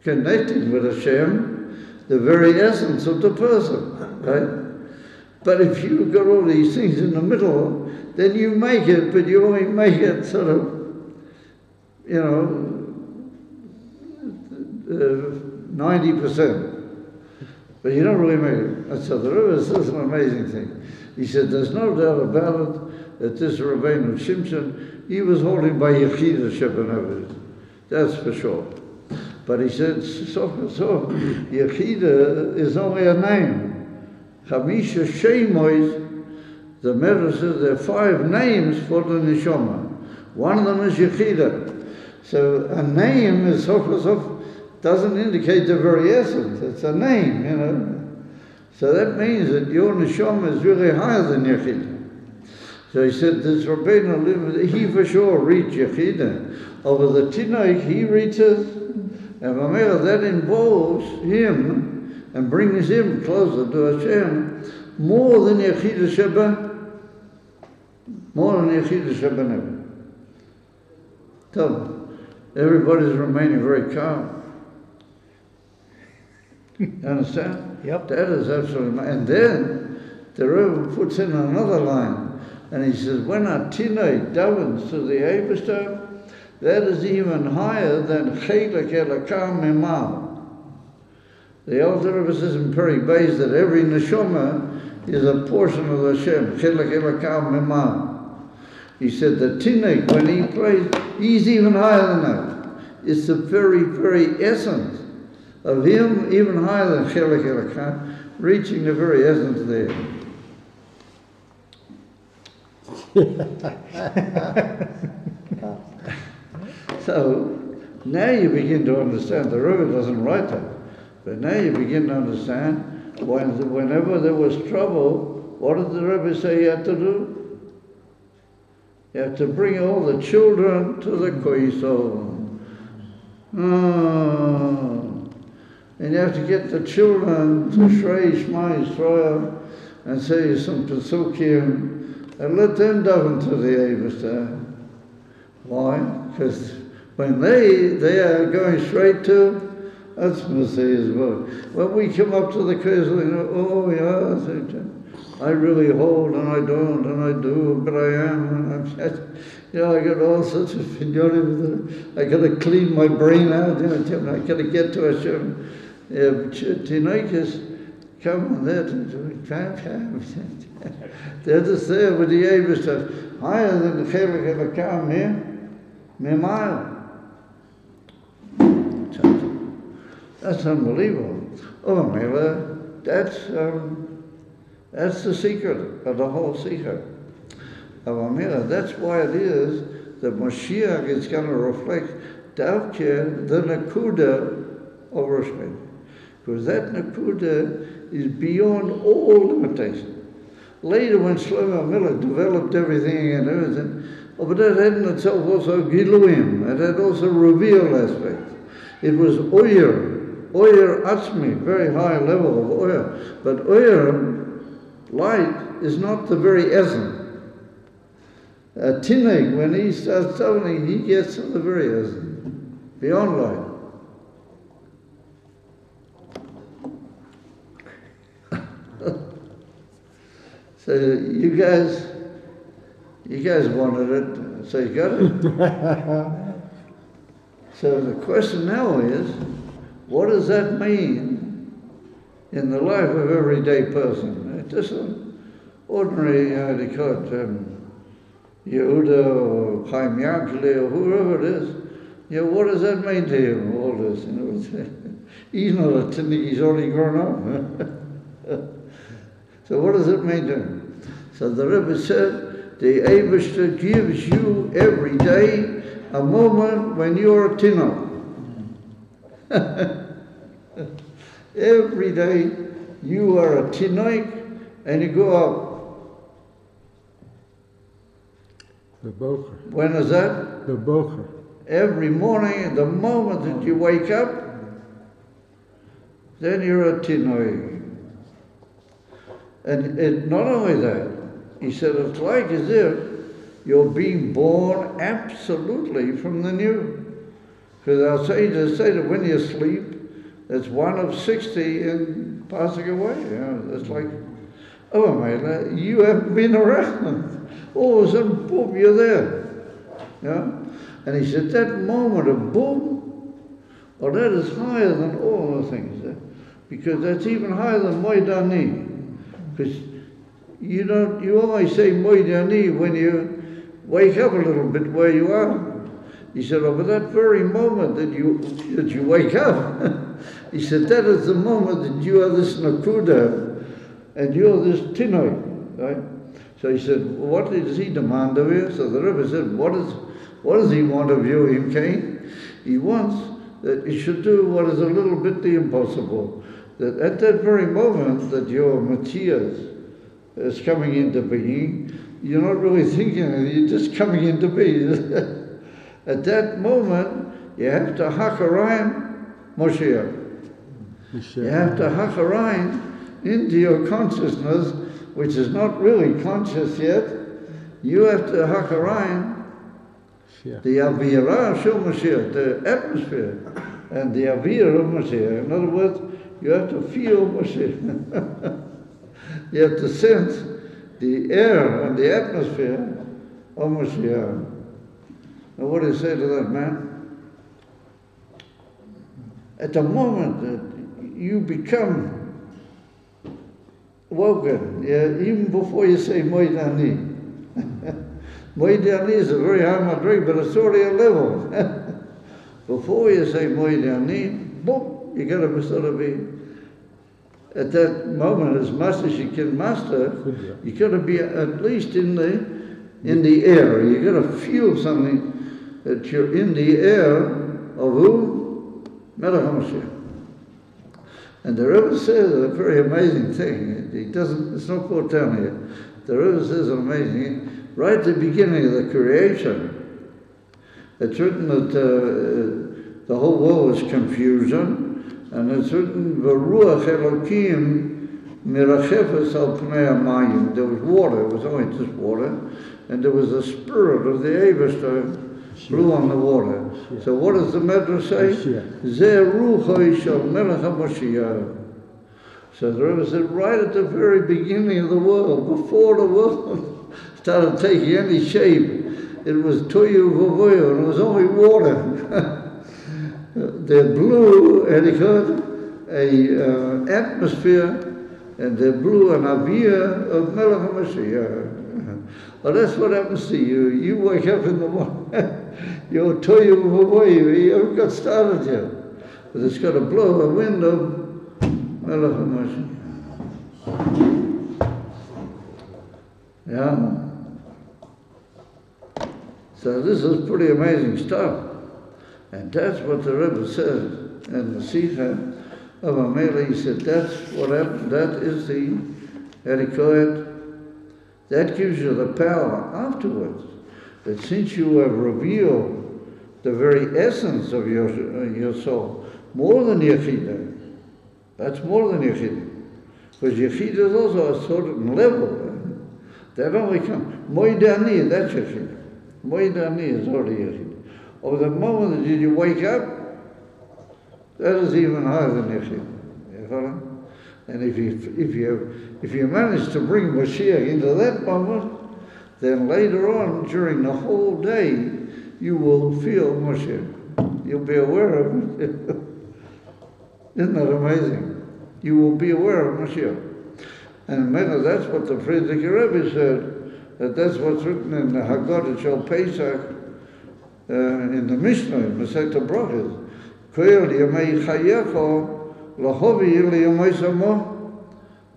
connecting with Hashem, the very essence of the person, right? But if you've got all these things in the middle, then you make it, but you only make it sort of, 90%. But you don't really make it. So the Rebbe says an amazing thing. He said, there's no doubt about it that this Rabbeinu Shimshon, he was holding by Yechida Shebenevet. That's for sure. But he said, so Yechida is only a name. Chamisha Shemois, the Medrash says there are 5 names for the Neshama. One of them is Yechida. So a name is doesn't indicate the very essence. It's a name, you know. So that means that your neshama is really higher than Yechida. So he said, this Rabbeinu, he for sure reached Yechida. Over the Tinoich, he reaches, and that involves him and brings him closer to Hashem more than Yechida Sheba, more than Yechida Sheba Never. So everybody's remaining very calm. You understand? Yep. That is absolutely. And then the Rebbe puts in another line, and he says, when a tinoi davens to the Eibishter, that is even higher than chelek elakam mimal. The Alter Rebbe says in Perek Beis that every neshama is a portion of Hashem, chelek elakam mimal. He said the tinoi, when he prays, he's even higher than that. It's the very, very essence of him, even higher than Chelek Elakam, reaching the very essence there. So now you begin to understand. The Rebbe doesn't write that, but now you begin to understand whenever there was trouble, what did the Rebbe say you had to do? You have to bring all the children to the koisol. And you have to get the children to Shrei Shema Yisrael and say some Pesukim and let them daven to the Eibishter. Why? Because when they are going straight to, that's Messiah's work. When we come up to the Koisel, I really hold and I don't and I do, but I am and I'm I got all sorts of I got to clean my brain out, I got to get to Hashem. Tinoikas come on there they're just there with the Eibishter, higher than the Chelek Elakam here, Memayel. That's unbelievable. That's the secret of the whole secret of Amira. That's why it is that Mashiach is going to reflect Davke, the Nakuda of Rosh Hashanah. Because that Nakuda is beyond all limitation. Later when Shlomo Miller developed everything, but that had in itself also Giluim, it had also reveal aspects. It was Oyer Atzmi, very high level of Oyer. But Oyer, light, is not the very essence. Tinnik, when he starts davening, he gets to the very essence, beyond light. So you guys wanted it, so you got it. So the question now is, what does that mean in the life of everyday person. Just an ordinary, Yehuda or Chaim Yankele or whoever it is, what does that mean to him, all this? He's not a tzaddik, he's already grown up. So what does it mean to him? So the Rebbe said, the Eibishter gives you every day a moment when you're a tinok. Every day you are a tinok and you go up. The bocher. When is that? The bocher. Every morning, the moment that you wake up, then you're a tinok. And not only that, he said, it's like as if you're being born absolutely from the new. Because our sages say that when you sleep, it's 1 of 60 in passing away. It's like, oh man, you haven't been around. All of a sudden, boom, you're there. And he said, that moment of boom, well, that is higher than all the things. Because that's even higher than Moidani. Because you always say Moidani when you wake up a little bit where you are. He said, but that very moment that you wake up, he said, that is the moment that you are this Nakuda and you're this Tinoi, right? So he said, what does he demand of you? So the Rebbe said, what does he want of you, Imkain? He wants that you should do what is a little bit the impossible. That at that very moment that your Matthias is coming into being, you're not really thinking of it, you're just coming into being. At that moment, you have to hakarayim Moshiach. You have to hakarayim into your consciousness, which is not really conscious yet. You have to hakarayim the avira shel Moshiach, the atmosphere, and the avira of Moshiach. In other words, you have to feel Moshiach. You have to sense the air and the atmosphere of Moshiach. Now what do you say to that man? At the moment that you become woken, even before you say Moidani. Moidani is a very high madrig, but it's already a level. Before you say Moidani, boom, you got to sort of be at that moment as much as you can master. You got to be at least in the air. You got to feel something that you're in the air of who? Melech HaMashiach. And the Rebbe says a very amazing thing. It's not quote down here. The Rebbe says an amazing thing. Right at the beginning of the creation, it's written that the whole world was confusion, and it's written, V'ruach Elokim mirachefes al pnei hamayim. There was water, it was only just water, and there was a spirit of the Eibishter blew on the water. So what does the Medrash say? Zeh ruchoi shel melech HaMashiach. So the Rebbe said, right at the very beginning of the world, before the world started taking any shape, it was toyu v'voyu, and it was only water. They blew, and it got an atmosphere, and they blew an aviyah of Melech HaMashiach. Well, that's what happens to you. You wake up in the morning, you're toyu v'voyu, you haven't got started yet. But it's got to blow a wind of Melech HaMashiach. Yeah. So this is pretty amazing stuff. And that's what the Rebbe says in the Sikha of Amela. He said, that's what happened. That is the Erikoet. That gives you the power afterwards. That since you have revealed the very essence of your soul, more than Yechidah, that's more than Yechidah. Because Yechidah is also a certain level. That only comes. Moidani, that's Yechidah. Moidani is already Yechidah. Or the moment that you wake up, that is even higher than Yechidah. You follow? And if you manage to bring Mashiach into that moment, then later on, during the whole day, you will feel Mashiach. You'll be aware of it. Isn't that amazing? you will be aware of Mashiach. And maybe that's what the Friedrich Rebbe said, that's what's written in the Haggadah Shel Pesach, in the Mishnah, in Masechet Brachos. Koel Yamei Chayecho Lahovi Yamei Samo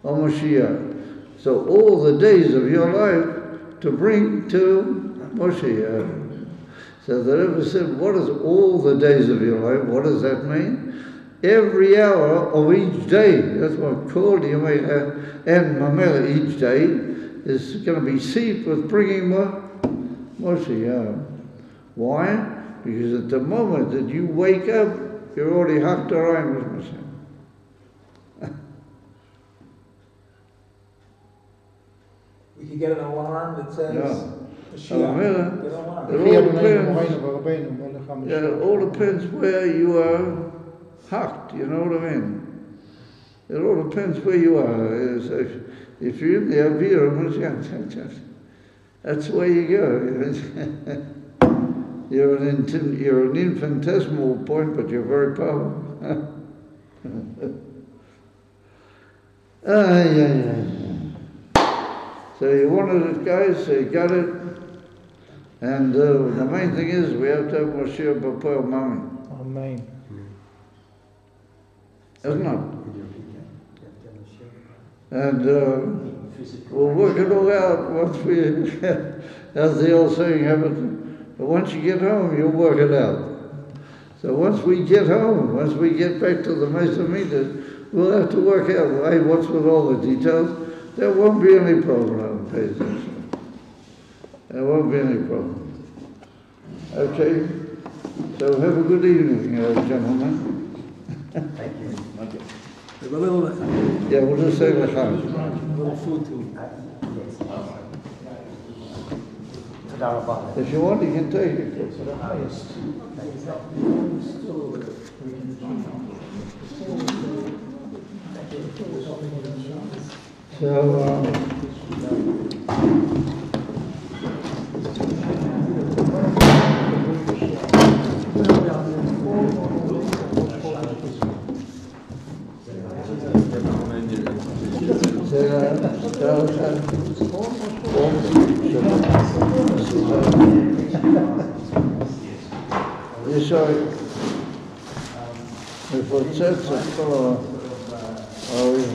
HaMashiach. So all the days of your life to bring to Mashiach. So the Rebbe said, what is all the days of your life? What does that mean? Every hour of each day. That's what called Yamei and Mamela each day is going to be seeped with bringing Mashiach. Why? Because at the moment that you wake up, you're already Haftarayim with Mashiach. We could get an alarm that says, Mashiach. It all depends where you are hacked, you know what I mean? It all depends where you are. If you're in the Avira, that's where you go. You're an infinitesimal point, but you're very powerful. So you wanted it, guys, so you got it. And the main thing is we have to have Mashiach B'Poel Mami. Amen. Isn't it? And we'll work it all out once we, as the old saying happens, but once you get home, you'll work it out. So once we get home, once we get back to the Mesa meters, we'll have to work out, hey, what's with all the details? There won't be any problem, pay attention. There won't be any problem. Okay, so have a good evening, gentlemen. Thank you. Yeah, we'll just say l'chaim. A little food too. If you want, you can take it. So, מפוצץ את כל ההורים.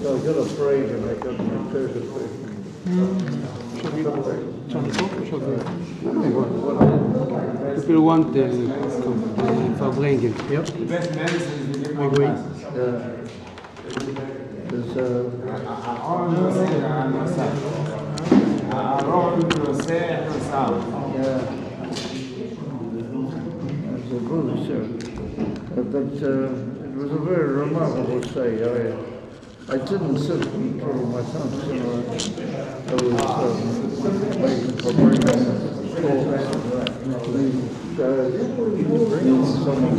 I've got a break and I got my perfect break. If you want for bringing. Yep. The best medicine is to give more classes. Yeah. There's That's a good show. But it was a very remarkable stay. I didn't sit until my son, I was waiting for bringing someone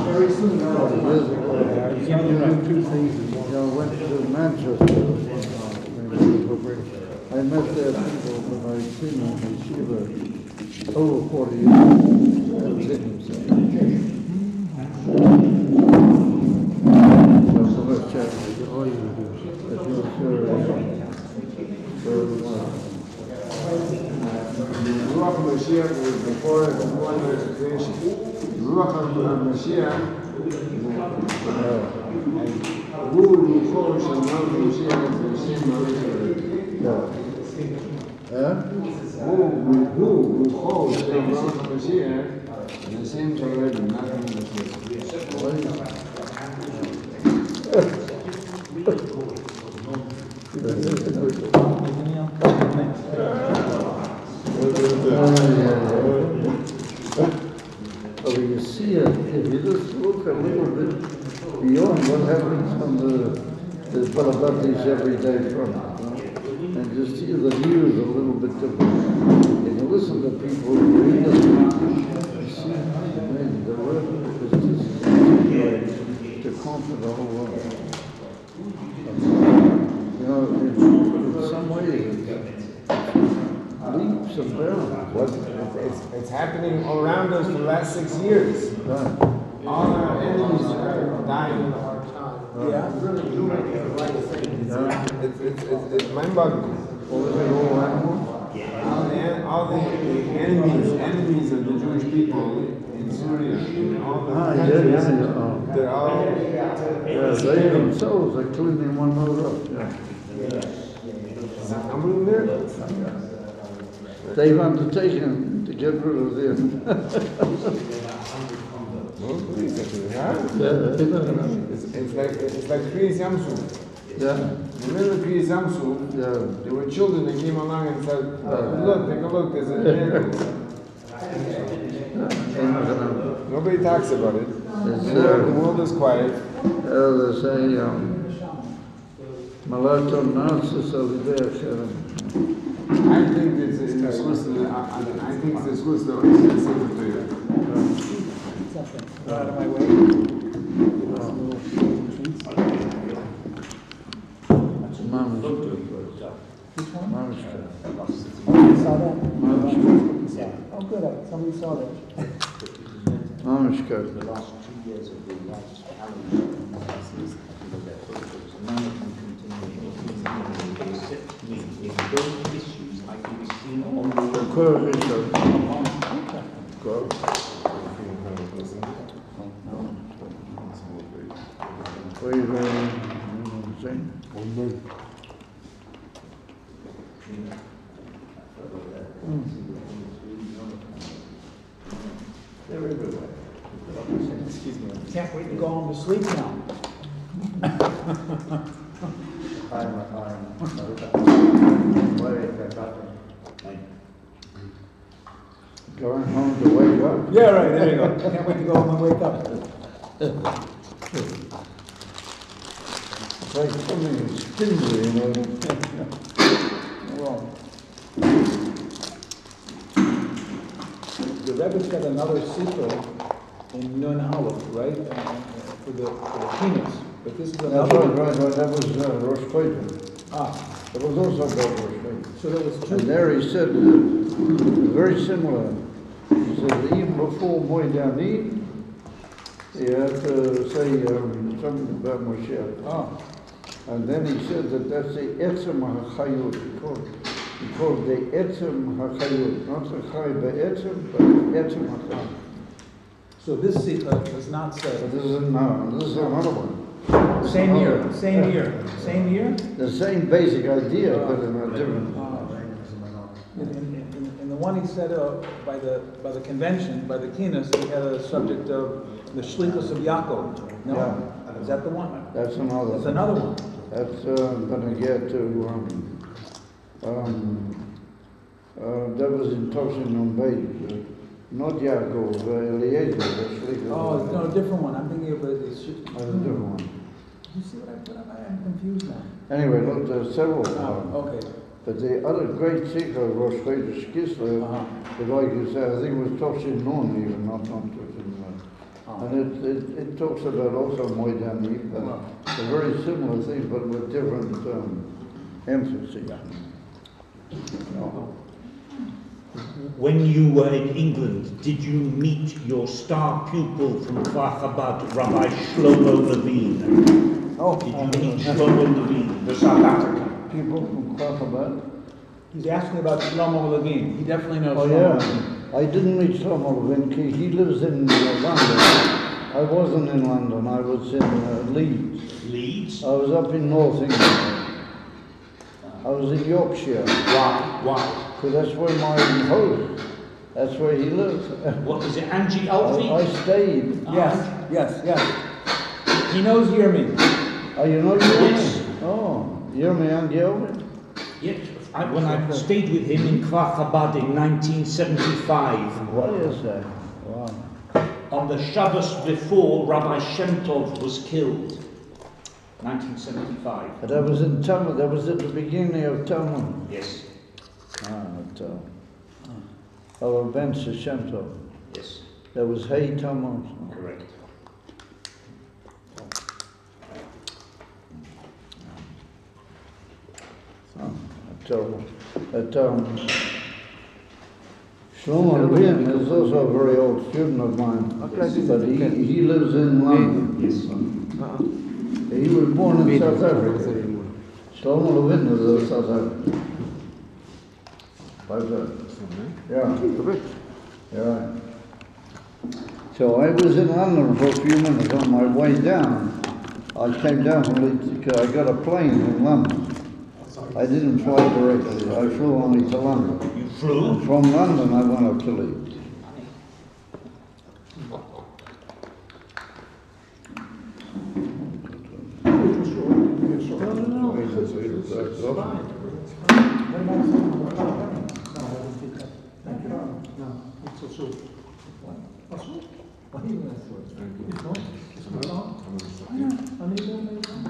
very soon. I went to Manchester. I met their people that I'd seen in Yeshiva over 40 years. Ruach HaMashiach was before the one creation. Ruach HaMashiach Hu Rucho Shalom HaMashiach is the same Hu Rucho Shalom HaMashiach is the same already, nothing you see it, if you just look look a little bit beyond what happens on the Balabatis every day front, and just hear the news a little bit different. And you listen to people who read it, you see, man, the word is just to comfort the whole world. You know, in some ways, leaps and bounds. It's happening all around us for the last 6 years. Right. All our enemies are dying. Yeah. It's mind-boggling. All the enemies of the Jewish people in Syria, all the countries, they're all... They themselves are cleaning one another up. It's an unbelievable miracle. They've undertaken to get rid of them. It's like Kriyas Yamsuf. Yeah. In the middle of Kriyas Yamsuf, there were children that came along and said, look, take a look, there's a miracle. Nobody talks about it. The world is quiet. They say, Malaton Narcissus of the I think it's the source of the Sefer. Out of my way. Which one? Oh, you saw that? Oh, good. Somebody saw that. Mamishka. The last 2 years of the last calendar is those issues like we've seen on the Excuse me. Can't wait to go home to sleep now. Going home to wake up. Yeah, right, there you go. Can't wait to go home and wake up. It's like something stingy, you know. Well, the Rebbe's got another sequel in Nun Aleph, right? For the peanuts. But this is another one. Right. That was Rosh Chodesh. It was also about Rosh Chodesh. So there was two. And there he said, very similar. He said, even before Moedani, he had to say something about Moshe. And then he said that's the Etzem HaChayut. He called the Etzem HaChayut. Not the Chay Be'etzem, but Etzem HaChayut. So this sequel does not say. But this is another one. Same year. The same basic idea, but in a different. In the one he said by the convention, by the Kines, he had a subject of the Shlichus of Yaakov. No, is that the one? That's another. That's another one. That's going to get to. That was in Toshin on Beit, not Yaakov, Eliezer. Oh, no, a different one. I'm thinking of a different one. You see what I put up? I'm confused now. Anyway, look, there's several. Okay. But the other great seeker, Rosh Chodesh Kislev, but like you said, I think it was Toshin Nun even, not Toshin Nun. And it talks about also Moedani, but a very similar thing, but with different emphasis. When you were in England, did you meet your star pupil from Kfar Chabad, Rabbi Shlomo Levine? Did you meet Shlomo Levine, the South African? People from Kfar Chabad? He's asking about Shlomo Levine. He definitely knows Shlomo Levine. I didn't meet Shlomo Levine. He lives in London. I wasn't in London. I was in Leeds. Leeds? I was up in North England. I was in Yorkshire. Why? Because that's where my host, that's where he lives. What is it, Angie Alfie? I stayed. Yes. He knows Yirmi. Oh, you know Yirmi? Yes. Oh, Yirmi and Yirmi? Yes. When I stayed with him in Kfar Chabad in 1975. What is that? Wow. on the Shabbos before Rabbi Shem Tov was killed, 1975. But that was in Talmud, that was at the beginning of Talmud. Yes, Of events of Shem Tov. yes, That was Hay Talmud. correct. Shlomo Levin is also a very old student of mine, but he lives in London. Yes. He was born in South Africa. Shlomo Levin is a South African. Yeah. So I was in London for a few minutes. On my way down, I came down from Leeds because I got a plane in London. I didn't fly directly. I flew only to London. You flew? And from London, I went up to Leeds.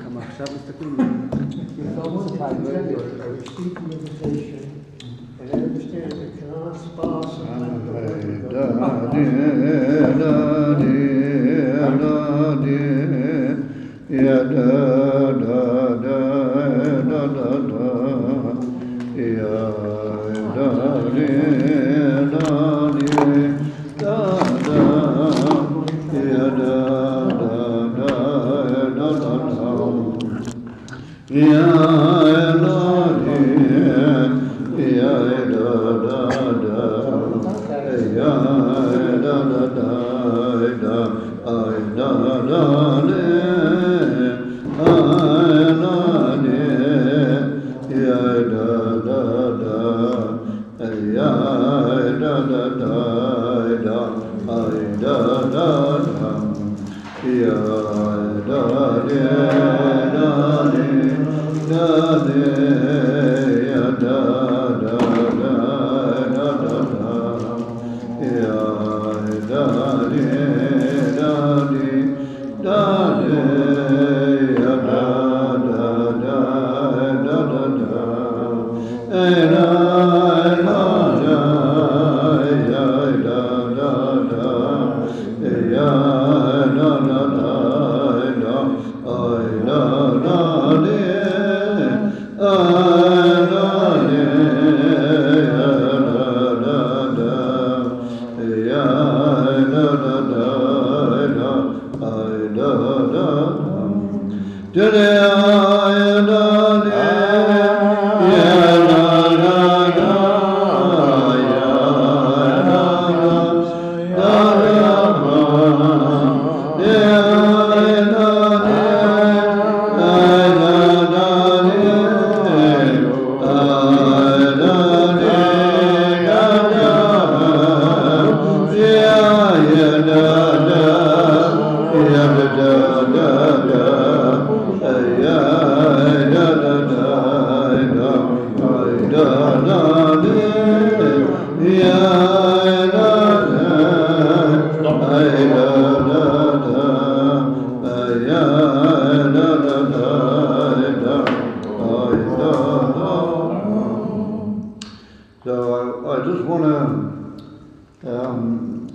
כמה עכשיו מסתכלים?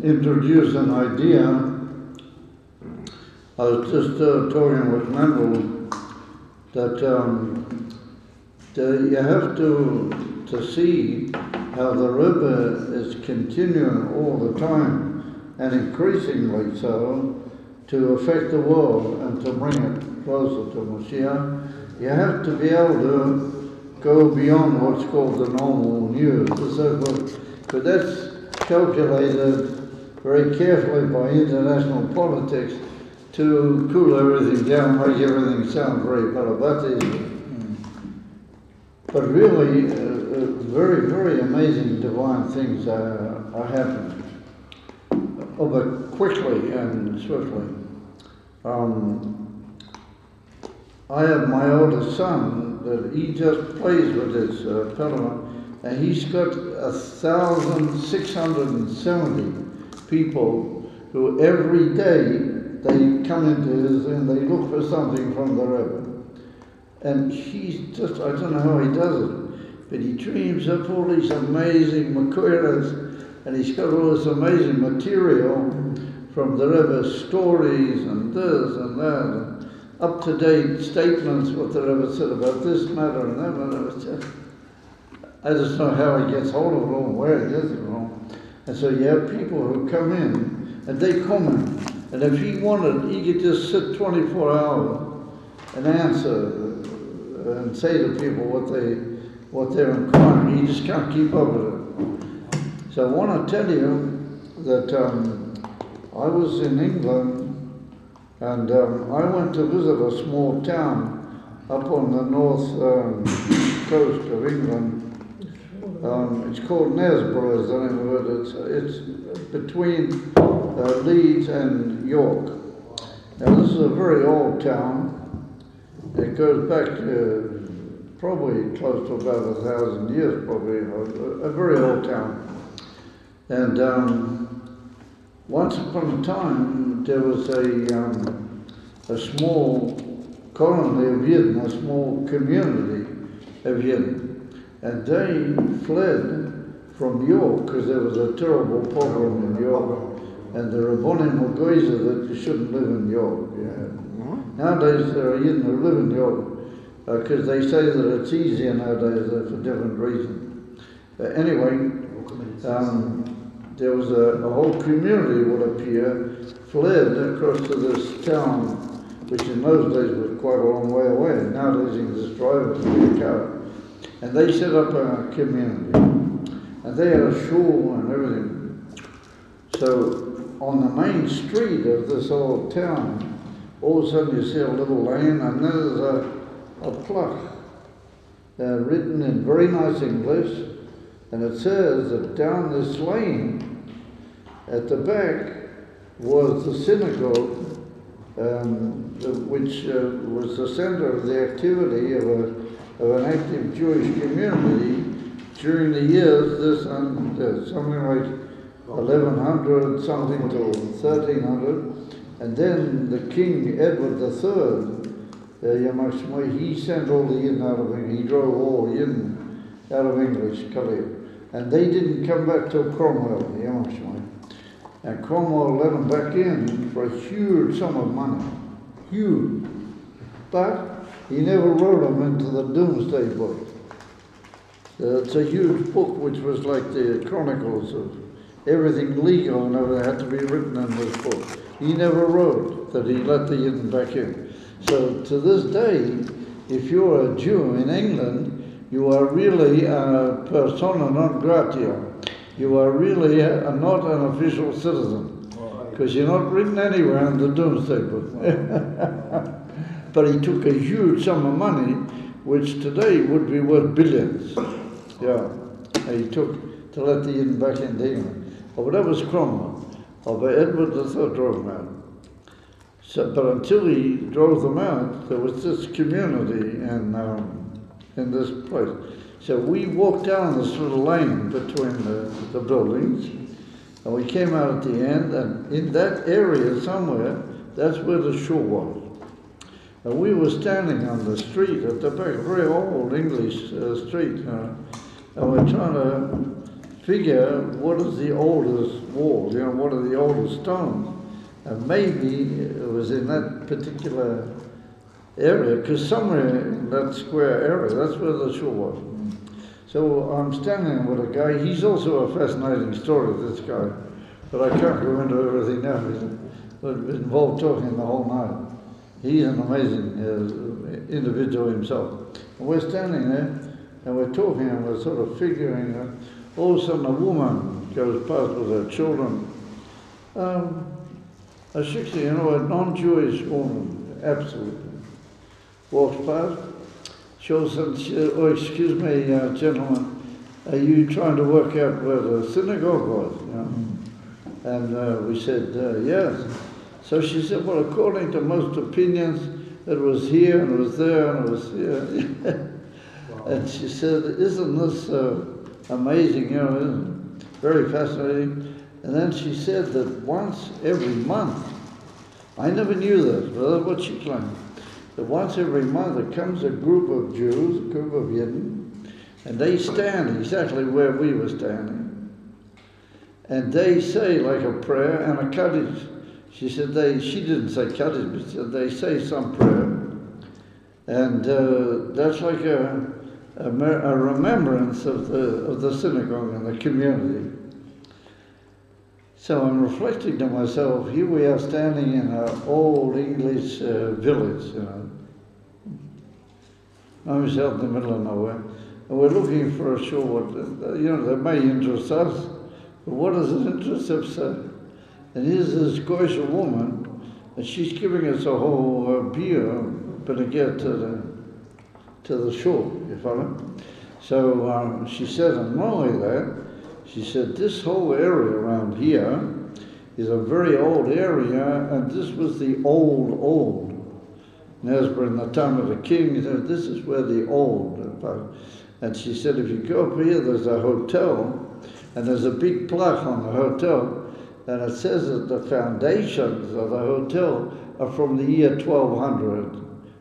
Introduce an idea. I was just talking with Mendel that you have to see how the Rebbe is continuing all the time and increasingly so to affect the world and to bring it closer to Mashiach. You have to be able to go beyond what's called the normal news and so forth, but that's calculated very carefully by international politics to cool everything down, make everything sound very balabati. But really, very, very amazing divine things are happening, but quickly and swiftly. I have my oldest son that he just plays with this pedal, and he's got 1,670 people who every day they come into his and they look for something from the Rebbe. And he's just, I don't know how he does it, but he dreams up all these amazing makoiras, and he's got all this amazing material from the Rebbe's stories and this and that, and up-to-date statements, what the Rebbe said about this matter and that matter. I just know how he gets hold of it all and where he gets it from. And so you have people who come in and they comment. And if he wanted, he could just sit 24 hours and answer and say to people what they're inquiring. He just can't keep up with it. So I want to tell you that I was in England and I went to visit a small town up on the north coast of England. It's called Knaresborough, is the name of it. It's between Leeds and York. Now this is a very old town. It goes back to probably close to about 1,000 years, probably, a very old town. And once upon a time there was a small colony of Yidden, a small community of Yidden. And they fled from York because there was a terrible pogrom in York. And the Rabbonim were gozer that you shouldn't live in York. Yeah. Nowadays there are Yidden who live in York because they say that it's easier nowadays for different reasons. But anyway, there was a whole community would appear, fled across to this town, which in those days was quite a long way away. Nowadays you can just drive it with your car. And they set up a community, and they had a shul and everything. So on the main street of this old town, all of a sudden you see a little lane, and then there's a plaque written in very nice English, and it says that down this lane, at the back, was the synagogue, which was the center of the activity of an active Jewish community during the years, this and something like 1100 something to 1300, and then the King Edward III, he sent all the Yidden out of England. He drove all Yidden out of English, and they didn't come back till Cromwell, and Cromwell let them back in for a huge sum of money, huge, but he never wrote them into the Doomsday Book. It's a huge book which was like the chronicles of everything legal and everything had to be written in this book. He never wrote that he let the Yidden back in. So to this day, if you're a Jew in England, you are really a persona non grata. You are really not an official citizen, because you're not written anywhere in the Doomsday Book. But he took a huge sum of money, which today would be worth billions. Yeah, he took to let the Yidden back into England. But that was Cromwell. But Edward III drove them out. So, but until he drove them out, there was this community in this place. So we walked down this little lane between the buildings, and we came out at the end, and in that area somewhere, that's where the shul was. And we were standing on the street at the back, very old English street, and we're trying to figure what is the oldest walls, what are the oldest stones. And maybe it was in that particular area, because somewhere in that square area, that's where the shul was. So I'm standing with a guy, he's also a fascinating story, this guy, but I can't go into everything now, he's involved talking the whole night. He's an amazing individual himself. And we're standing there, and we're talking, and we're sort of figuring out. All of a sudden, a woman goes past with her children. A 60, a non-Jewish woman, absolutely, walks past. She said, "Oh, excuse me, gentlemen, are you trying to work out where the synagogue was?" And we said, yes. So she said, "Well, according to most opinions, it was here, and it was there, and it was here." And she said, "Isn't this amazing, isn't it? Very fascinating." And then she said that once every month, I never knew this, but that's what she claimed, that once every month there comes a group of Jews, a group of Yidden, and they stand exactly where we were standing. And they say like a prayer and a Kaddish. She said she didn't say Kaddish, but she said they say some prayer. And that's like a remembrance of the synagogue and the community. So I'm reflecting to myself, here we are standing in an old English village, you know. I'm just out in the middle of nowhere. And we're looking for a shore, that may interest us, but what does it interest us? And here's this Goyish woman, and she's giving us a whole beer, but to get to the shore, you follow? So she said, and not only that, she said, this whole area around here is a very old area, and this was the old. Nesbra in the time of the king, this is where the old. And she said, if you go up here, there's a hotel, and there's a big plaque on the hotel, and it says that the foundations of the hotel are from the year 1200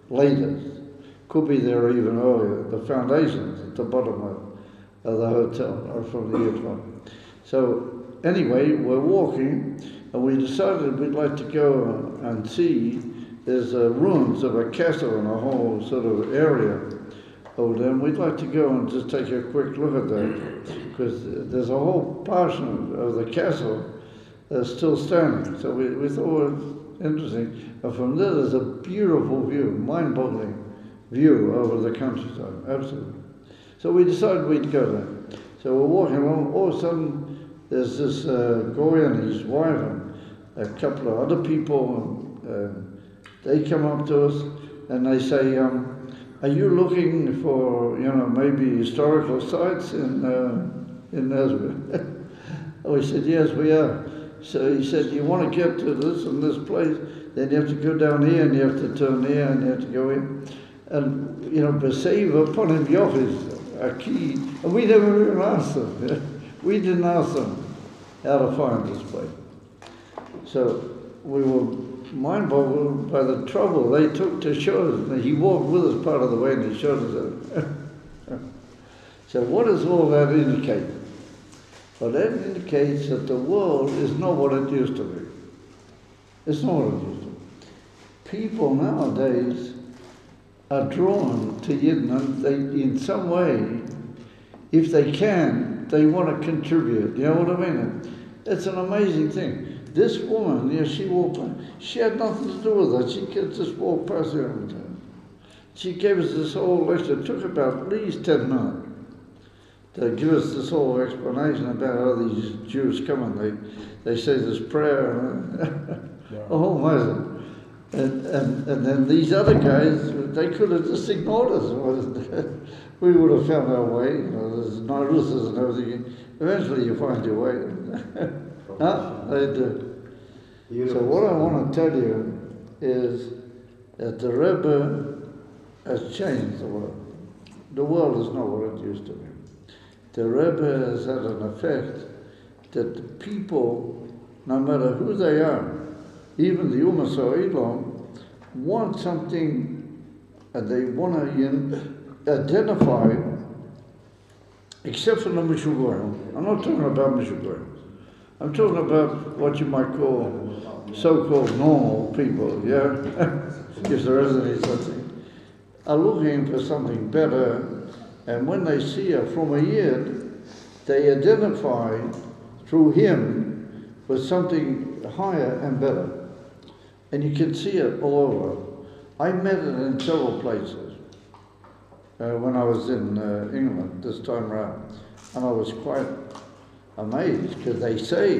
latest. Could be there even earlier. The foundations at the bottom of the hotel are from the year 1200. So anyway, we're walking, and we decided we'd like to go and see. There's ruins of a castle in a whole sort of area over there, and we'd like to go and just take a quick look at that, because there's a whole portion of the castle that's still standing. So we thought it was interesting. And from there, there's a beautiful view, mind-boggling view over the countryside, absolutely. So we decided we'd go there. So we're walking along, all of a sudden, there's this guy and his wife and a couple of other people, and they come up to us and they say, are you looking for, maybe historical sites in Nazareth? We said, yes, we are. So he said, you want to get to this and this place, then you have to go down here and you have to turn here and you have to go in. And, Beseva upon him Yochis, a key, and we never even asked them. We didn't ask them how to find this place. So we were mind-boggled by the trouble they took to show us. And he walked with us part of the way and he showed us it. So what does all that indicate? Well, that indicates that the world is not what it used to be. It's not what it used to be. People nowadays are drawn to Yidden. They, in some way, if they can, they want to contribute. You know what I mean? It's an amazing thing. This woman, she walked by, she had nothing to do with it. She could just walk past her every time. She gave us this whole lecture. It took about at least 10 minutes to give us this whole explanation about how these Jews come and they say this prayer. Oh, amazing. And then these other guys, they could have just ignored us. We would have found our way. There's notices and everything. Eventually you find your way. They do. So what I want to tell you is that the Rebbe has changed the world. The world is not what it used to be. The Rebbe has had an effect that the people, no matter who they are, even the Ummah Sa'ilom, want something, and they want to identify, except for the Mishugorim. I'm not talking about Mishugorim. I'm talking about what you might call so-called normal people, yeah? If there is any such thing, are looking for something better, and when they see it from a Yid, they identify through him with something higher and better. And you can see it all over. I met it in several places when I was in England this time around, and I was quite amazed, because they say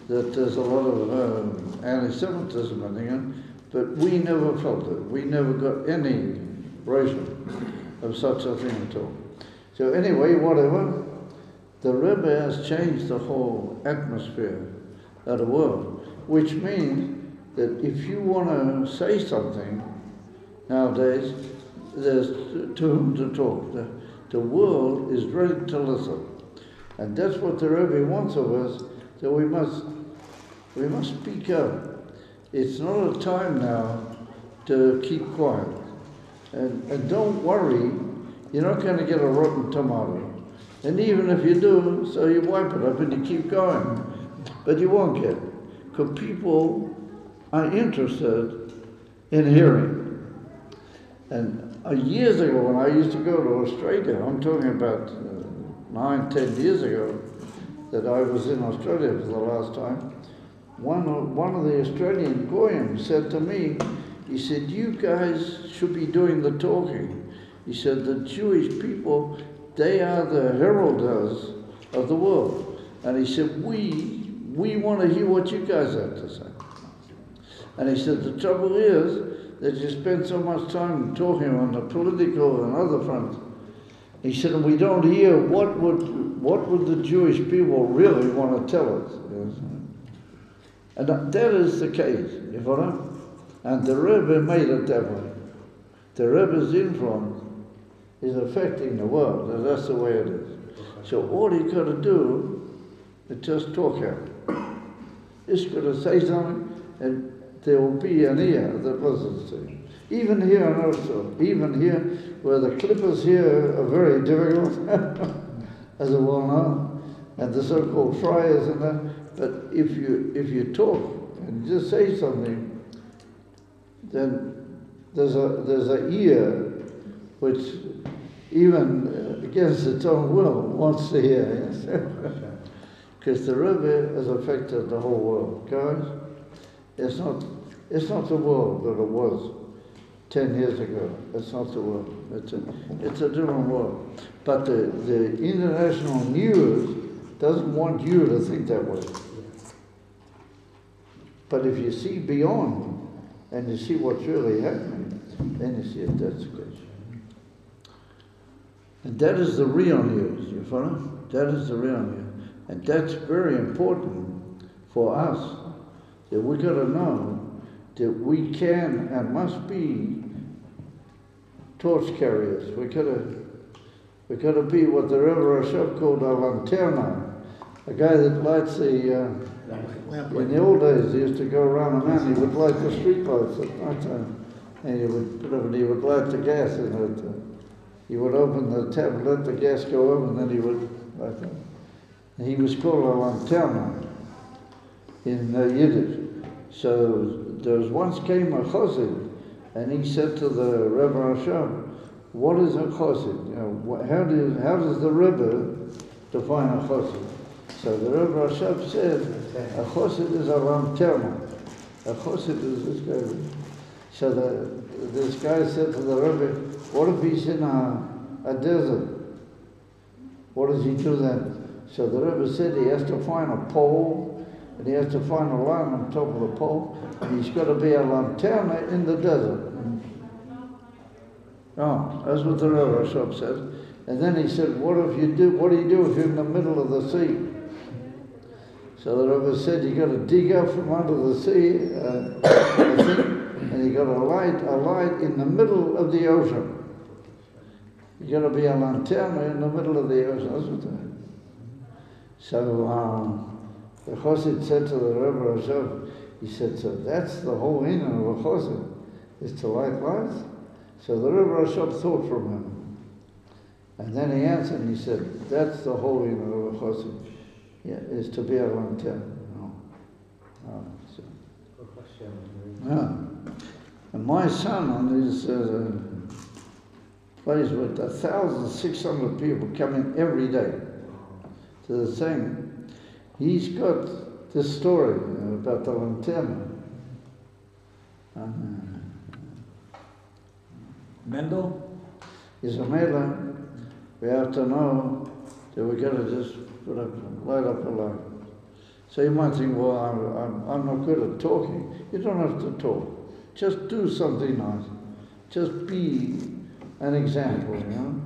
that there's a lot of anti-Semitism in England, but we never felt it. We never got any ration of such a thing at all. So anyway, whatever, the Rebbe has changed the whole atmosphere of the world, which means that if you want to say something nowadays, there's to whom to talk. The world is ready to listen. And that's what the Rebbe wants of us, So we must speak up. It's not a time now to keep quiet. And don't worry, you're not going to get a rotten tomato. And even if you do, so you wipe it up and you keep going. But you won't get it, because people are interested in hearing. And years ago, when I used to go to Australia, I'm talking about 9-10 years ago, that I was in Australia for the last time, one of the Australian Goyim said to me, he said, you guys should be doing the talking. He said, the Jewish people, they are the heralders of the world. And he said, we want to hear what you guys have to say. And he said, the trouble is that you spend so much time talking on the political and other fronts. He said, and we don't hear what would the Jewish people really want to tell us. Yes. And that is the case, you follow? And the Rebbe made it that way. The Rebbe's influence is affecting the world, and that's the way it is. So all you got to do is just talk out. Just got to say something, and there will be an ear that listens to you. Even here and also, even here, where the clippers here are very difficult, as a well known, and the so-called friars and that. But if you talk and just say something, then there's a ear which even against its own will wants to hear. Yes? Because the Rebbe has affected the whole world, guys. It's not the world that it was 10 years ago. It's not the world. It's a different world. But the international news doesn't want you to think that way. But if you see beyond and you see what's really happening, then you see it, that's the case. And that is the real news, you follow? That is the real news. And that's very important for us, that we got to know that we can and must be torch carriers. We got to be what the Rebbe Rashab called a lanterna, a guy that lights the. In the old days, they used to go around a man. He would light the street lights at night time, and he would light the gas in it. He would open the tap, let the gas go up, and then he would light it. And he was called a lanterna in Yiddish. So there was once came a chassid, and he said to the Rebbe Rashab, "What is a chassid? You know, how does the Rebbe define a chassid?" So the Rebbe Rashab said, a chassid is a lanterna. A chassid is this guy. So this guy said to the Rebbe, what if he's in a desert? What does he do then? So the Rebbe said he has to find a pole, and he has to find a line on top of the pole, and he's got to be a lanterna in the desert. Oh, that's what the Rebbe Rashab said. And then he said, what do you do if you're in the middle of the sea? So the Rebbe said, you got to dig up from under the sea, and you got to light a light in the middle of the ocean. You got to be a lanterna in the middle of the ocean. That's what they. So the chassid said to the Rebbe Rashab, he said, so that's the whole meaning of a chassid, is to light lights. So the Rebbe Rashab thought from him, and then he answered, and he said, that's the whole meaning of a chassid. Yeah, is to be a lanterna. So. And my son on his place with 1,600 people coming every day to the thing. He's got this story about the lanterna. Mendel? Is a mela. We have to know that we got to just light up a light. So you might think, well, I'm not good at talking. You don't have to talk. Just do something nice. Just be an example, you know?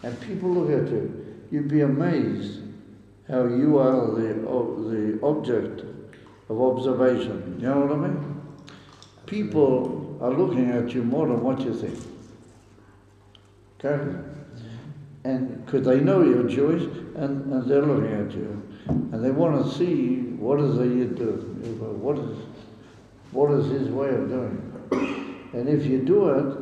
And people look at you. You'd be amazed how you are the object of observation. You know what I mean? People are looking at you more than what you think. Okay? and because they know you're Jewish, and they're looking at you, and they want to see what is the Yid do, what is his way of doing it. And if you do it,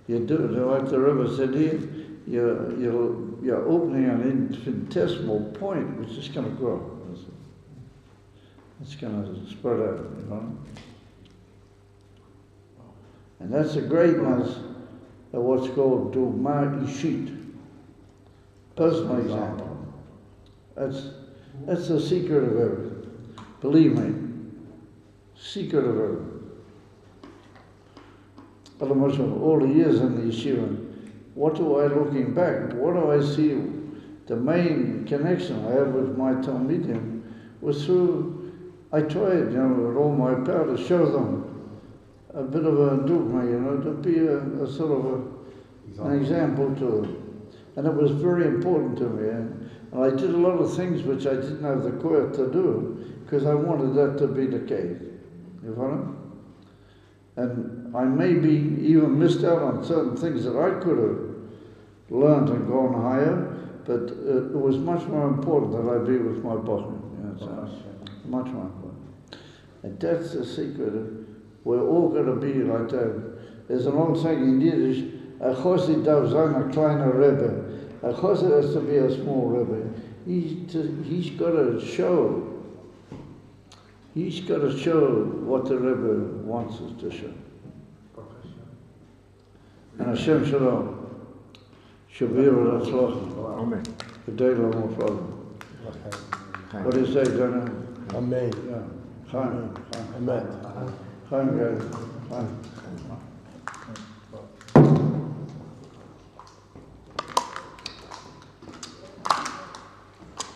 like the Rebbe said here, you're opening an infinitesimal point which is going to grow. It's going to spread out, And that's the greatness of what's called Dugma Ishit, personal example. That's the secret of everything. Believe me, secret of everything. But all the years in the yeshiva, what looking back, what do I see? The main connection I have with my Talmidim was through, I tried, with all my power to show them a bit of a dogma, to be a sort of an example to them. And it was very important to me. And I did a lot of things which I didn't have the courage to do because I wanted that to be the case. You follow? And I maybe even missed out on certain things that I could have learned and gone higher, but it was much more important that I be with my Bachman. Much more important. And that's the secret. We're all going to be like that. There's an old saying in Yiddish, a chosid darf sein a kleiner Rebbe. A chosid has to be a small Rebbe. He's got to show. He's got to show what the Rebbe wants us to show. And Hashem Shalom. Shabir al-Atzlach. Amen. Today, no more problem. What do you say, Dana? Amen. Yeah. Chayim. Amen. Chayim, guys. Chayim.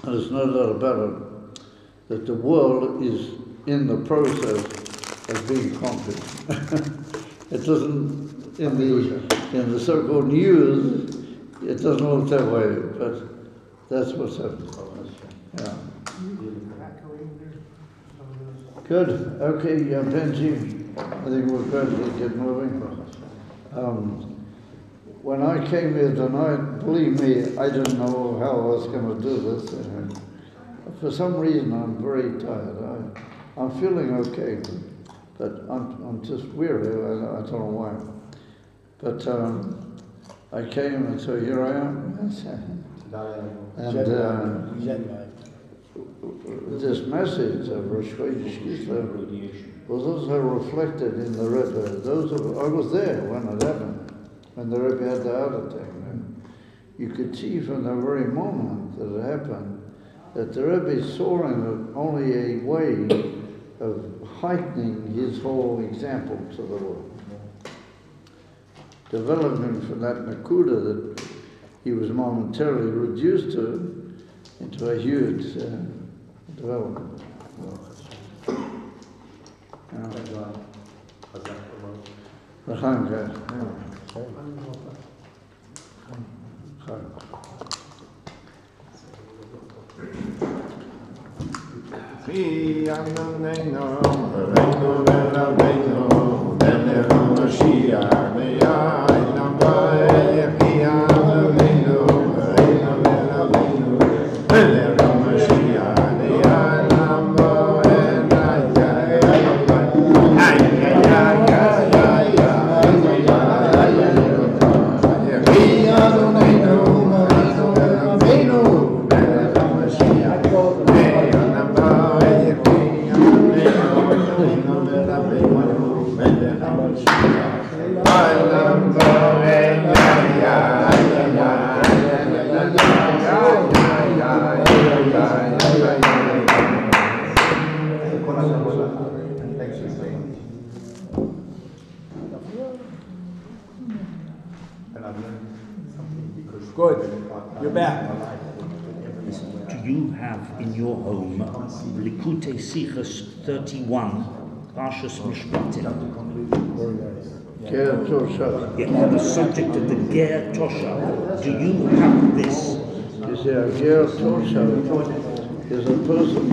There's no doubt about it that the world is in the process of being conquered. It doesn't, in the so-called news, it doesn't look that way, but that's what's happening. Yeah. Good. Okay, Benji, I think we're gradually getting moving. When I came here tonight, believe me, I didn't know how I was going to do this. For some reason, I'm very tired. I'm feeling okay, but I'm just weary. I don't know why. But I came, and so here I am. And this message of Rosh Chodesh was also reflected in the Rebbe. I was there when it happened, when the Rebbe had the heart attack. And you could see from the very moment that it happened that the Rebbe saw in it only a way of heightening his whole example to the world. Developing from that nakuda that he was momentarily reduced to into a huge development. Good. You're back. Do you have in your home Likutei Sichos 31, Parshas Mishpatim? Ger Tosha. Yeah, the subject of the Ger Tosha. Do you have this? You see, a Ger Tosha is a person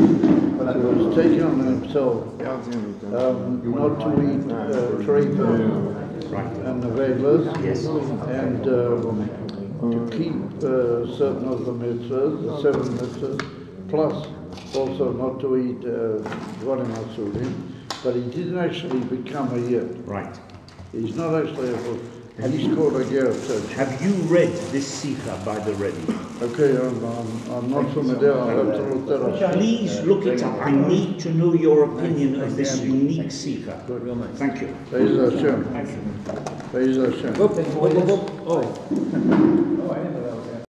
who has taken on himself not to eat treif and the veilers, Yes. and to keep certain of the mitzvahs, the 7 mitzvahs, plus also not to eat dvarim asurim, but he didn't actually become a yid. Right. He's not actually he's called a ger. Have you read this sikha by the Rebbe? Okay, I'm not familiar. I'll have to look that up. Please look it up. I need to know your opinion of this unique sikha. Thank you. Be'ez Hashem. Be'ez Hashem. Oh, I